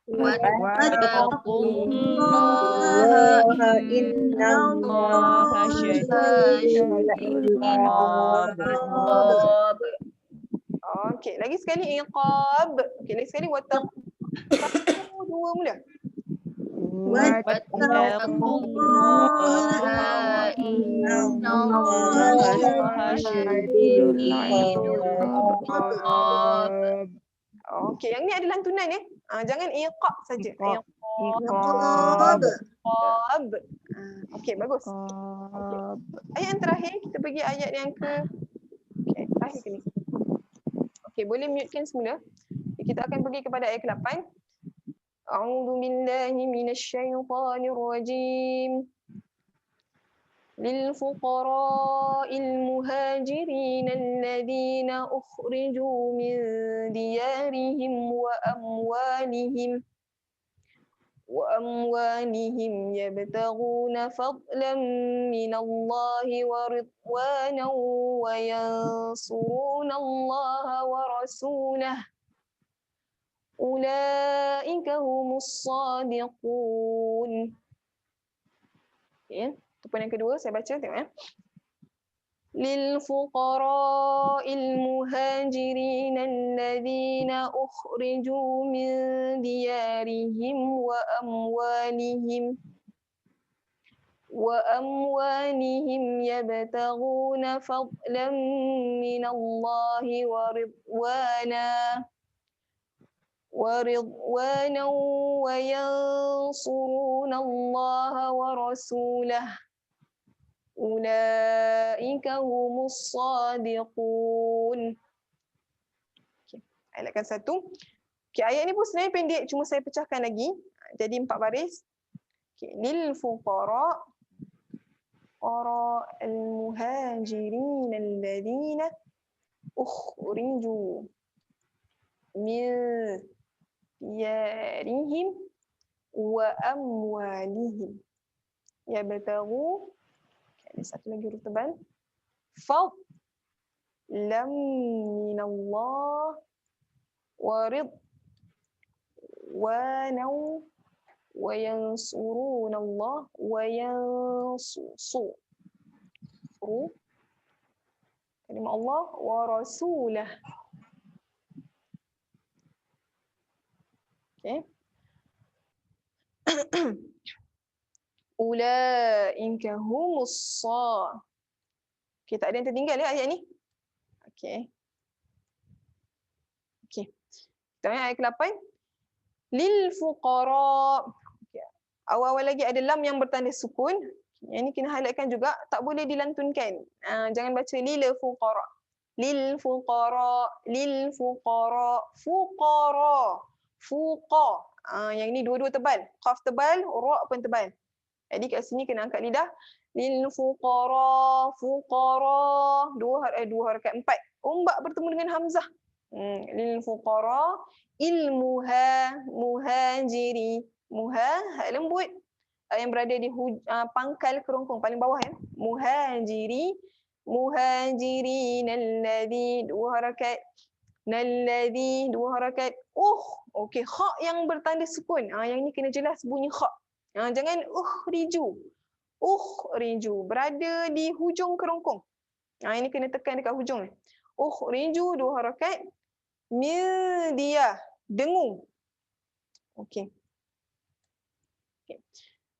واتقوا الله إن الله شديد العقاب. Okey, lagi sekali iqab. Okey, lagi sekali wa 1, 2 mula. واتقوا الله إن الله شديد العقاب. Okey, yang ni ada lantunan ya. Jangan iqab saja. Iqab. Iqab. Okey, bagus. Iqab. Ayat yang terakhir, kita pergi ayat yang ke terakhir ke ni. Okey, boleh mutekan semula. Kita akan pergi kepada ayat ke-8. A'udzu billahi minasyaitonir rajim. للفقراء المهاجرين الذين أخرجوا من ديارهم وأموالهم يبتغون فضلا من الله ورضوانا وينصرون الله ورسوله أولئك هم الصادقون. Okay. Tupan yang kedua saya baca tengok ya. للفقراء المهاجرين الذين أخرجوا من ديارهم وأموالهم يبتغون فضلا من الله ورضوانا وينصرون الله ورسوله Ulaika humus sadiqun. Okey, ayat kan 1. Okey, ayat ni pun sebenarnya pendek, cuma saya pecahkan lagi. Jadi 4 baris. Okey, lil fuqara al-muhajirin alladhina ukhriju min diyarihim wa amwalihim yabtaghu. Ada satu lagi huruf tebal. Fadlan minallah wa ridwanan wa yansurunallah wa yansuru kalimah Allah wa rasulah. Okay. Ulaika humus sa. Okey, tak ada yang tertinggal ya ayat ni. Okey. Okey. Kita ayat ke-8. Lil fuqara. Okay. Awal-awal lagi ada lam yang bertanda sukun. Yang ni kena highlightkan juga, tak boleh dilantunkan. Jangan baca lil fuqara. Lil fuqara, lil fuqara, fuqara. Fuqa. Yang ni dua-dua tebal. Qaf tebal, ra pun tebal. Jadi kat sini kena angkat lidah. Lil fuqara, fuqara. Dua harakat 4. Umbak bertemu dengan hamzah. Lil fuqara, muhajiri. Muha, hak lembut. Yang berada di pangkal kerongkong paling bawah ya. Muhajirin alladhi, dua harakat. Nalladhi, dua harakat. Okey, kha yang bertanda sukun. Yang ni kena jelas bunyi kha. Jangan ukhriju. Berada di hujung kerongkong. Ini kena tekan dekat hujung. Ukhriju, dua harakat. Mildia, dengung. Okey.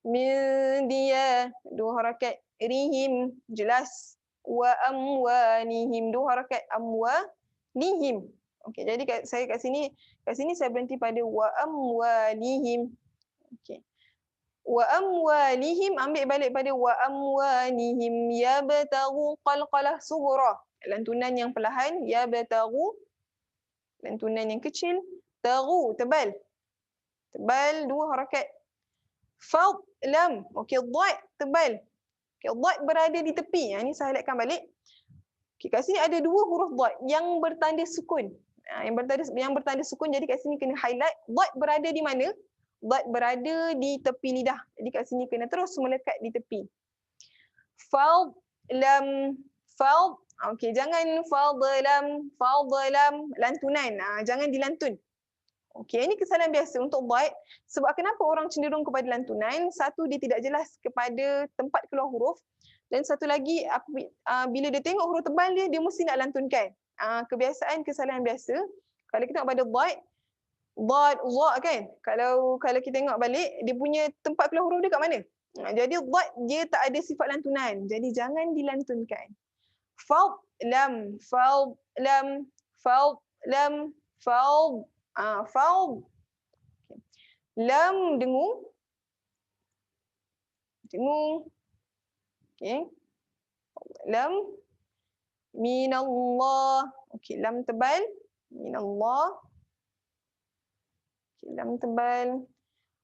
Mildia, dua harakat. Rihim, jelas. Wa amwanihim, dua harakat. Amwanihim. Okey, jadi saya kat sini saya berhenti pada wa amwanihim. Okey. wa amwalihim, ambil balik pada wa amwalihim yabtaghu qalqalah sughra, lantunan yang perlahan, yabtaghu lantunan yang kecil, taghu tebal, tebal dua harakat. Fad lam, okey, dhad tebal. Okey, dhad berada di tepi. Ini saya highlightkan balik. Okey, kat sini ada dua huruf dhad yang bertanda sukun. Yang bertanda sukun, jadi kat sini kena highlight. Dhad berada di mana? Dhad berada di tepi lidah. Jadi kat sini kena terus melekat di tepi. Fad lam, fad. Okey, jangan fadlam lantunan. Jangan dilantun. Okey, ini kesalahan biasa untuk dhad. Sebab kenapa orang cenderung kepada lantunan? Satu, dia tidak jelas kepada tempat keluar huruf. Dan satu lagi, bila dia tengok huruf tebal dia mesti nak lantunkan. Kebiasaan, kesalahan biasa. Kalau kita tengok pada dhad, dha kan? Kalau kita tengok balik, dia punya tempat keluar huruf dia kat mana? Jadi dhad dia tak ada sifat lantunan. Jadi jangan dilantunkan. Fad lam, fad. Lam dengung. Okey. Lam minallah. Okey, lam tebal. Minallah. Okey, lam tebal.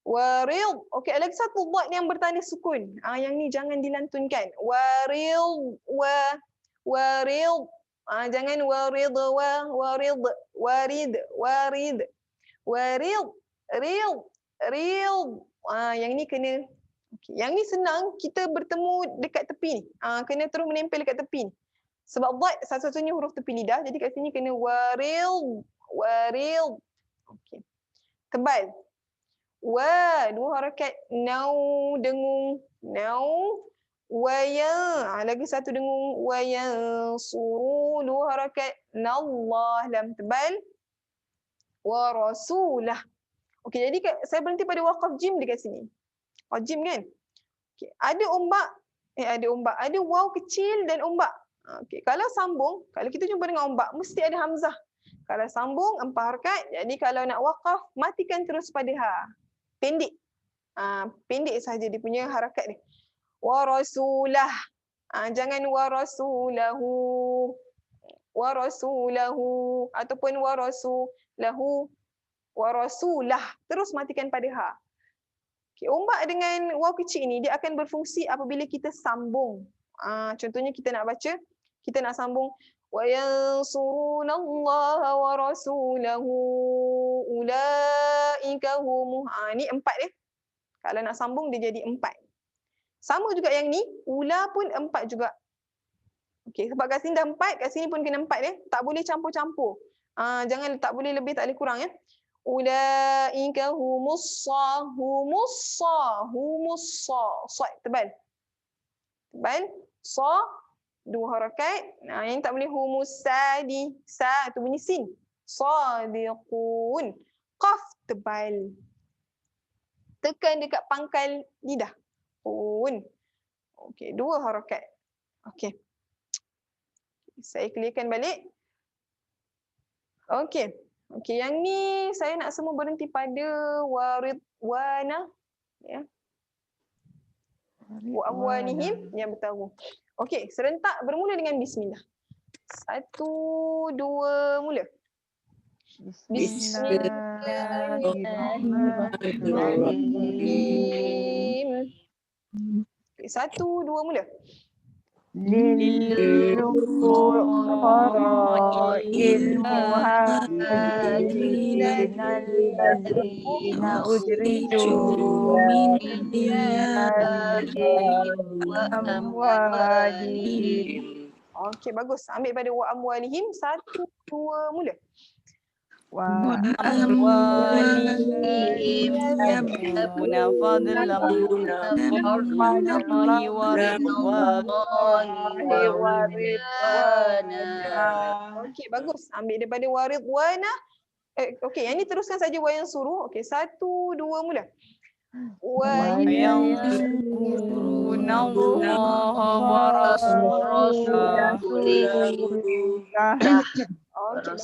Warid. Okey, ada lagi satu dhad yang bertanda sukun. Yang ni jangan dilantunkan. Warid. Jangan warid ril. Yang ni kena. Okay. Yang ni senang, kita bertemu dekat tepi ni. Kena terus menempel dekat tepi ni. Sebab dhad satu-satunya huruf tepi lidah, jadi kat sini kena waril. Okey. Tebal. Wa, dua harakat. Nau dengung. Nau. Waya, lagi satu dengung. Waya suru, dua harakat. Nallah, lam tebal. Wa rasulah. Okey, jadi saya berhenti pada waqaf jim dekat sini. Jim kan? Okay. Ada ombak, ada waw kecil dan ombak. Okay. Kalau sambung, kalau kita jumpa dengan ombak, mesti ada hamzah. Kalau sambung, 4 harakat. Jadi kalau nak waqaf, matikan terus pada ha. Pendek. Pendek saja dia punya harakat ni. Wa rasulah. Jangan wa rasulahu. Wa rasulahu. Ataupun wa rasulahu. Wa rasulah. Terus matikan pada ha. Okay, ombak dengan waw kecil ini dia akan berfungsi apabila kita sambung. Contohnya kita nak baca, kita nak sambung wa yansurunallaha wa rasulahu ulaika hum. Ni 4 dia. Kalau nak sambung dia jadi 4. Sama juga yang ni, ula pun 4 juga. Okey, sebab kat sini dah 4, kat sini pun kena 4 dia. Tak boleh campur-campur. Jangan, tak boleh lebih, tak boleh kurang ya. Ulaika humussa. Sa tebal. Sa, 2 harakat. Yang tak boleh humusadi. Sa tu bunyi sin. Sadiqun. Qaf tebal. Tekan dekat pangkal lidah. Un. Okey, 2 harakat. Okey. Saya clearkan balik. Okey. Okey, yang ni saya nak semua berhenti pada waridwana, ya. Wa amwanihim yang bertaruh. Okey, serentak bermula dengan bismillah. 1, 2, mula. Bismillahirrahmanirrahim. 1, 2, mula. للفقراء المهاجرين الذين أخرجوا من ديارهم وأموالهم. Okey, bagus. Ambil pada wa amwalihim. 1, 2, mula. وأموالهم يبتغون فضلا من الله ورضوانا. Okey, bagus. Ambil daripada waridwana. Okey, yang ni teruskan saja wa yang suruh. Okey, 1, 2, mula. Wa وينصرون الله ورسوله. Okey, bagus.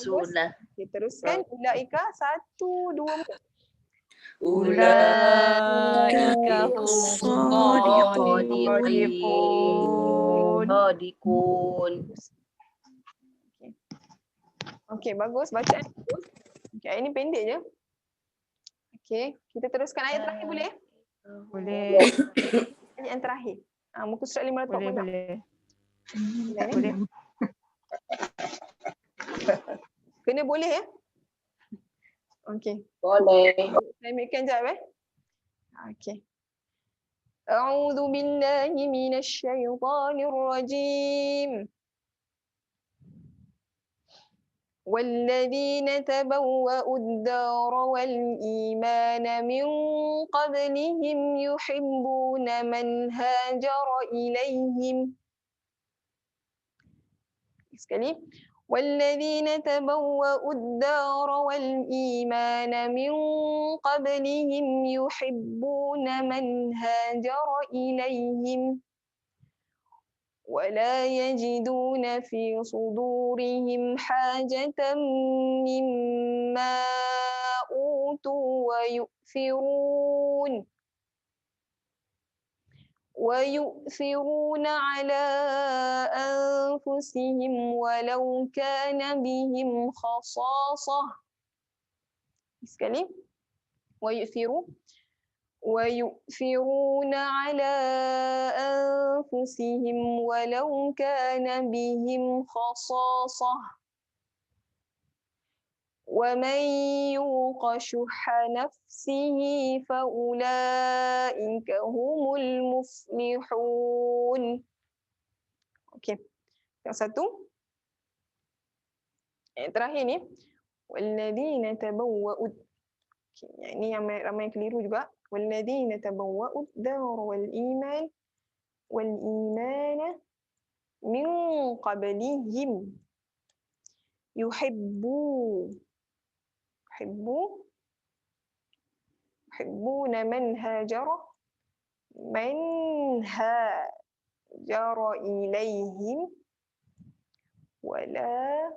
Okey, teruskan. Ulaika. 1, 2, mula. Ulaika humus Shadiqun. shadiqun. Okey, bagus bacaan. Bagus. Okey, ini pendek je. Okey, kita teruskan ayat terakhir boleh? Boleh. Ayat yang terakhir. Muka surat 546. Boleh, boleh. Boleh. Boleh. Kena boleh ya? Okey. Boleh. Saya mikirkan sekejap Okey. A'udzu billahi minasyaitonir rajim. والذين تبوأوا الدار والإيمان من قبلهم يحبون من هاجر إليهم. Sekali. والذين تبوأوا الدار والإيمان من قبلهم يحبون من هاجر إليهم ولا يجدون في صدورهم حاجة مما أوتوا ويؤثرون على أنفسهم ولو كان بهم خصاصة. Sekali. ويؤثرون على أنفسهم ولو كان بهم خصاصة ومن يوق شح نفسه فأولئك هم المفلحون. Okey. Yang satu. Yang terakhir ni. وَالَّذِينَ تَبَوَّأُوا. Okay. Yang ini yang ramai yang keliru juga. وَالَّذِينَ تَبَوَّأُوا الدَّارَ وَالْإِيمَانَ مِنْ قَبْلِهِمْ يحبون من هاجر إليهم ولا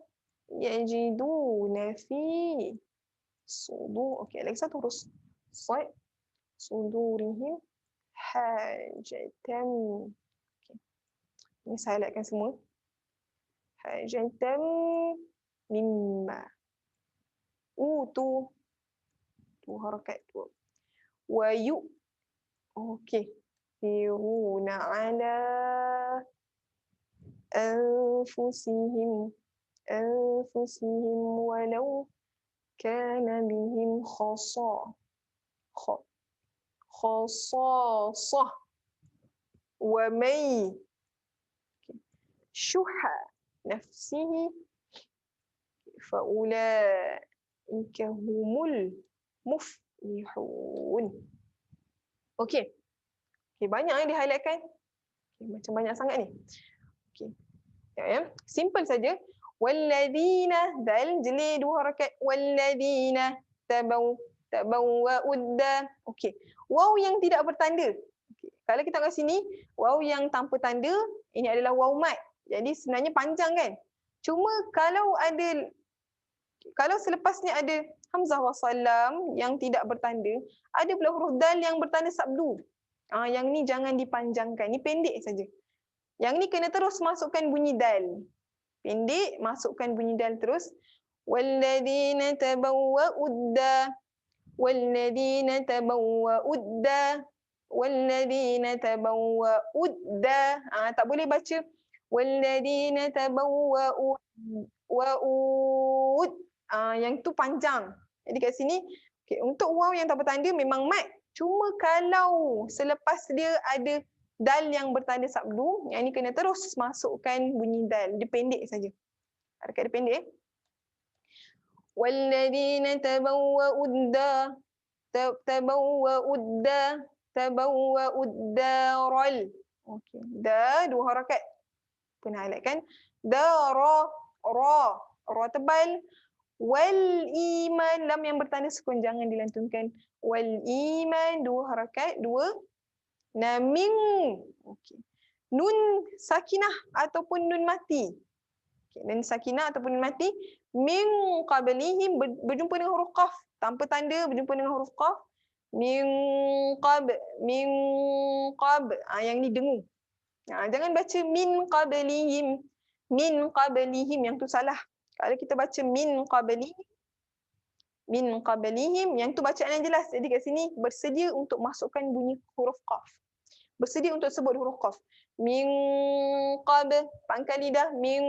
يجدون في صدور lagi satu huruf صدورهم حاجة. Ini saya highlightkan semua. حاجة مما أوتوا. Tu harakat tu. يؤثرون على أنفسهم ولو كان بهم خصاصة ومن شح نفسه فأولئك هم المفلحون. Okey. Okey, banyak yang di-highlightkan. Okay, macam banyak sangat ni. Okey. Ya. Simple saja. Walladzina dal jeli dua harakat. Walladzina tabawwa'udda. Okey. Waw yang tidak bertanda. Okay. Kalau kita kat sini, waw yang tanpa tanda, ini adalah waw mat. Jadi sebenarnya panjang kan? Cuma kalau selepasnya ada hamzah wassalam yang tidak bertanda, ada pula huruf dal yang bertanda sabdu. Yang ni jangan dipanjangkan. Ni pendek saja. Yang ni kena terus masukkan bunyi dal. Pendek, masukkan bunyi dal terus. Walladzina tabawwa'udda. Walladzina tabawwa'udda. Walladzina tabawwa'udda. Tak boleh baca walladzina tabawwa'ud. Yang tu panjang. Jadi kat sini, okay, untuk waw yang tak bertanda memang mat. Cuma kalau selepas dia ada dal yang bertanda sabdu, yang ini kena terus masukkan bunyi dal. Dia pendek saja. Harakat dia pendek. Walladzina tabawwa'uddaral. Okey. Da dua harakat. Pernah highlightkan. Dara ra tebal. Wal iman lam yang bertanda sukun jangan dilantunkan. Wal iman dua harakat, dua. Min. Okey. Nun sakinah ataupun nun mati. Okey, nun sakinah ataupun nun mati min qablihim berjumpa dengan huruf qaf, tanpa tanda berjumpa dengan huruf qaf. Min qab, min qab. Yang ni dengung. Jangan baca min qablihim. Min qablihim yang tu salah. Kalau kita baca min qablihim yang tu bacaan yang jelas. Jadi kat sini bersedia untuk masukkan bunyi huruf qaf. Bersedia untuk sebut huruf qaf. Min qab, pangkal lidah. Min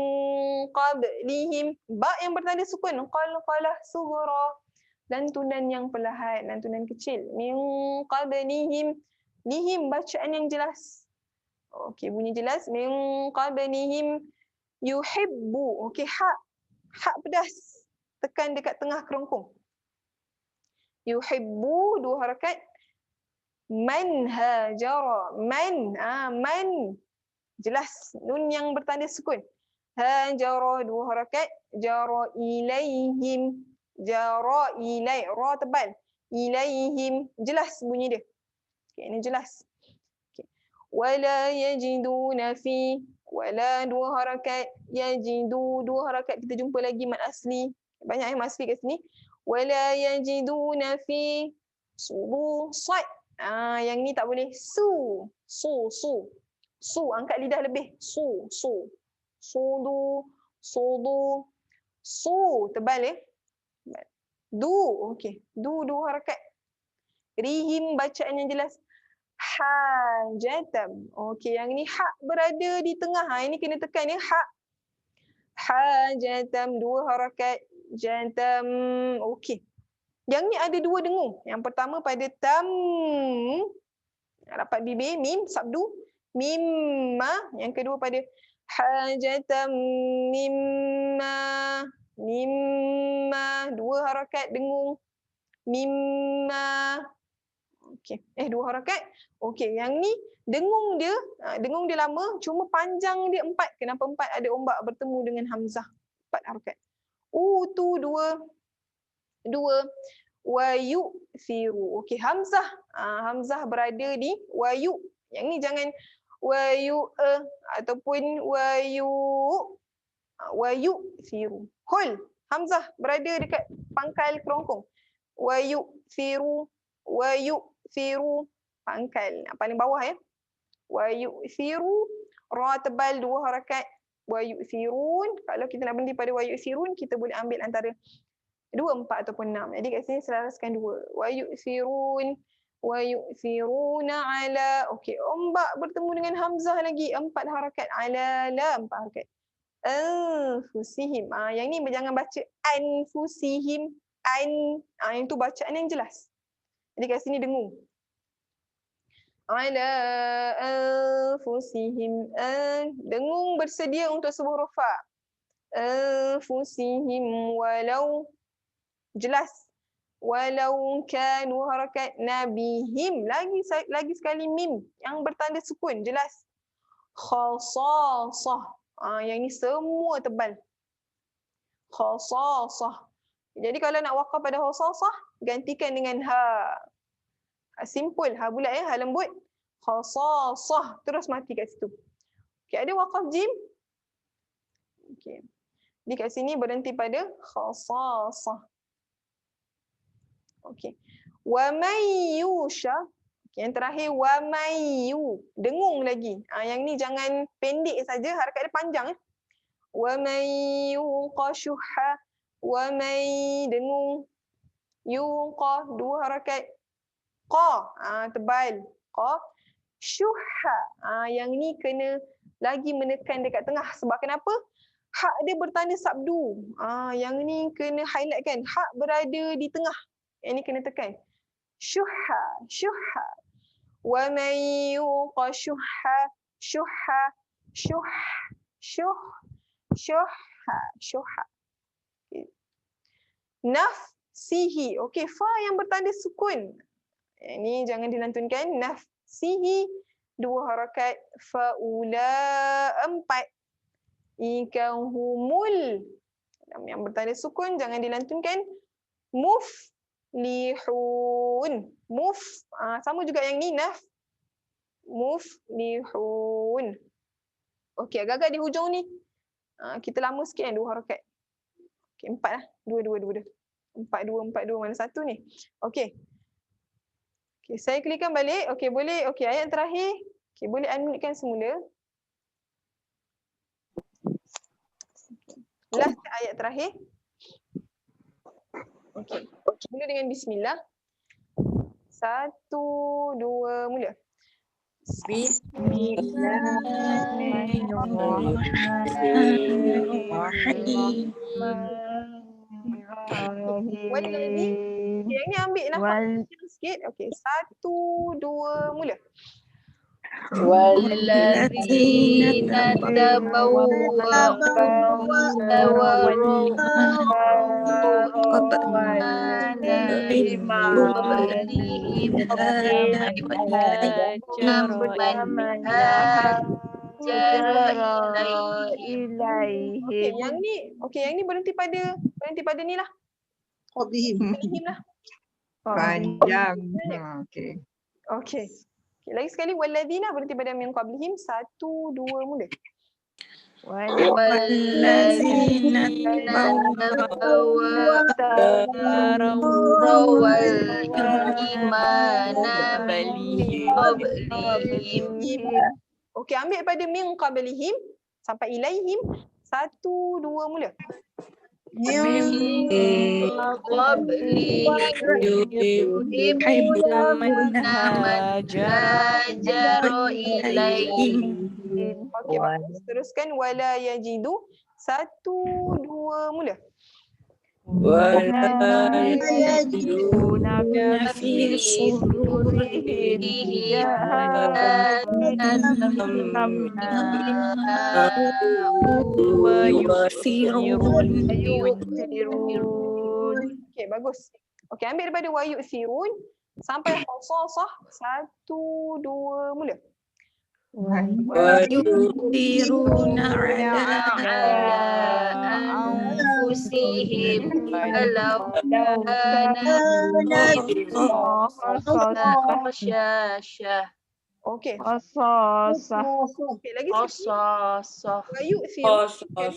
qablihim. Ba yang bertanda sukun. Qalqalah sughra. Lantunan yang perlahan, lantunan kecil. Min qablihim. Lihim bacaan yang jelas. Okey, bunyi jelas. Min qablihim yuhibbu. Okey, ha pedas. Tekan dekat tengah kerongkong. Yuhibbu, 2 harakat. Man hajara. Man. Jelas. Nun yang bertanda sukun. Hajara, 2 harakat. Jara ilaihim. Jara ilai. Ra tebal. Ilaihim. Jelas bunyi dia. Okay, ini jelas. Okay. Wala yajiduna fi. Wala, 2 harakat. Yajidu, 2 harakat. Kita jumpa lagi mad asli. Banyak yang mad asli kat sini. Wala yajiduna fi sudu sad. Yang ni tak boleh. Su. Angkat lidah lebih. Sudu. Su. Tebal Du. Okey. Du 2 harakat. Rihim bacaan yang jelas. Hajatam. Okey, yang ni hak berada di tengah. Ini kena tekan ya. Hak. Hajatam, 2 harakat. Jantam. Okey. Yang ni ada 2 dengung. Yang pertama pada tam. Rapat bibir. Mim. Sabdu. Mimma. Yang kedua pada hajatam mimma. Mimma. 2 harakat dengung. Mimma. Okey. 2 harakat. Okey. Yang ni dengung dia lama. Cuma panjang dia 4. Kenapa 4? Ada ombak bertemu dengan hamzah. 4 harakat. Tu 2. Wayu siru. Okey, hamzah. Hamzah berada di wayu. Yang ni jangan wayu ataupun wayu siru. Hul. Hamzah berada dekat pangkal kerongkong. Wayu siru. Pangkal. Paling bawah ya. Wayu siru. Ra tebal 2 harakat. Wayu sirun. Kalau kita nak berhenti pada wayu sirun, kita boleh ambil antara 2, 4 ataupun 6. Jadi kat sini selaraskan 2. Wayu siruna ala. Okey, ombak bertemu dengan hamzah lagi. 4 harakat. Ala la 4 harakat. Anfusihim. Yang ni jangan baca anfusihim. Yang tu bacaan yang jelas. Jadi kat sini dengung. Ala anfusihim. Dengung bersedia untuk sebuah huruf fa. Anfusihim walau. Jelas. Walau kanu harakat nabihim. Lagi sekali mim yang bertanda sukun. Jelas. Khasasah. Yang ni semua tebal. Khasasah. Jadi kalau nak waqaf pada khasasah, gantikan dengan ha. Simple. Ha bulat ya. Ha lembut. Khasasah. Terus mati kat situ. Okey, ada waqaf jim. Okey. Jadi kat sini berhenti pada khasasah. Okey. Wa may yusha. Yang terakhir wa may yu. Dengung lagi. Yang ni jangan pendek saja, harakat dia panjang ya. Wa may yuqashuha. Wa may dengung. Yuqa 2 harakat. Qa. Tebal. Qa. Syuha. Yang ni kena lagi menekan dekat tengah. Sebab kenapa? Hak dia bertanda sabdu. Yang ni kena highlightkan. Hak berada di tengah. Yang ni kena tekan. Syuha. Wa man yuqa syuha. Syuha. Nafsihi. Okey, fa yang bertanda sukun. Ini jangan dilantunkan. Nafsihi 2 harakat. Faula 4. Ikahumul. Yang bertanda sukun jangan dilantunkan. Muflihun. Sama juga yang ni. Muflihun. Okey, agak-agak di hujung ni. Kita lama sikit kan 2 harakat. Okey, 4 lah. 2. 4, 2. Mana satu ni? Okey. Okey, saya klikkan balik. Okey, boleh. Okey, ayat terakhir. Okey, boleh unmute-kan semula. Last ayat terakhir. Okey. Mula dengan bismillah. 1, 2, mula. Bismillahirrahmanirrahim. Okey, yang ni ambil nafas panjang sikit. Okey, 1, 2, mula. والذين تبوأوا من قبلهم Okey, yang ni berhenti pada ni lah. Qablihim. Qablihim lah. Panjang. Okey. Okey. Okay, lagi sekali walladzina berhenti pada min qablihim. 1, 2, mula. والذين تبوأوا الإيمان من قبلهم Okey, ambil pada min qablihim sampai ilaihim. 1, 2, mula. hajaru ilaihim. Okey, bagus. Teruskan wala yajidu. 1, 2, mula. في صدورهم ويؤثرون. Okey, bagus. Okey, ambil daripada wa yu'thirun sampai khasasah. 1, 2, mula. ويؤثرون على أنفسهم ولو كان خشاشة Okey. Qasasah. Okey, lagi sekali. قصاصة Wa yu'thirun.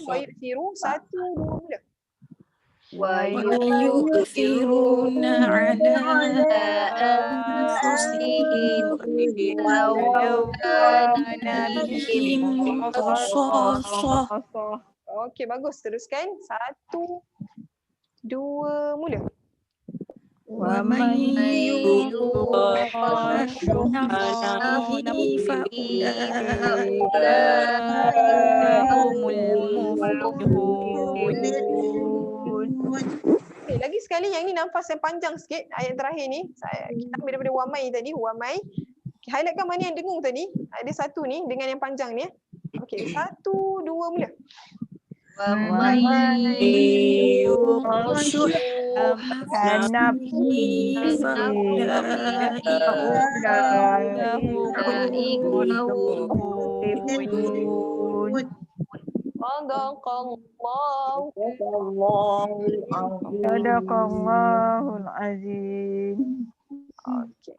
Wa yu'thirun. 1, 2, mula. ويؤثرون على أنفسهم لو كان بهم خصاصة. Okey, bagus. Teruskan. 1, 2, mula. ومن يوق شح نفسه فأولئك هم المفلحون. Okay, lagi sekali yang ni nafas yang panjang sikit. Ayat terakhir ni. Kita ambil daripada wamai tadi. Wamai. Okay, highlightkan mana yang dengung tadi. Ada satu ni dengan yang panjang ni. Okey, 1, 2, mula. ومن يوق شح Sadaqallahul azim. Okey.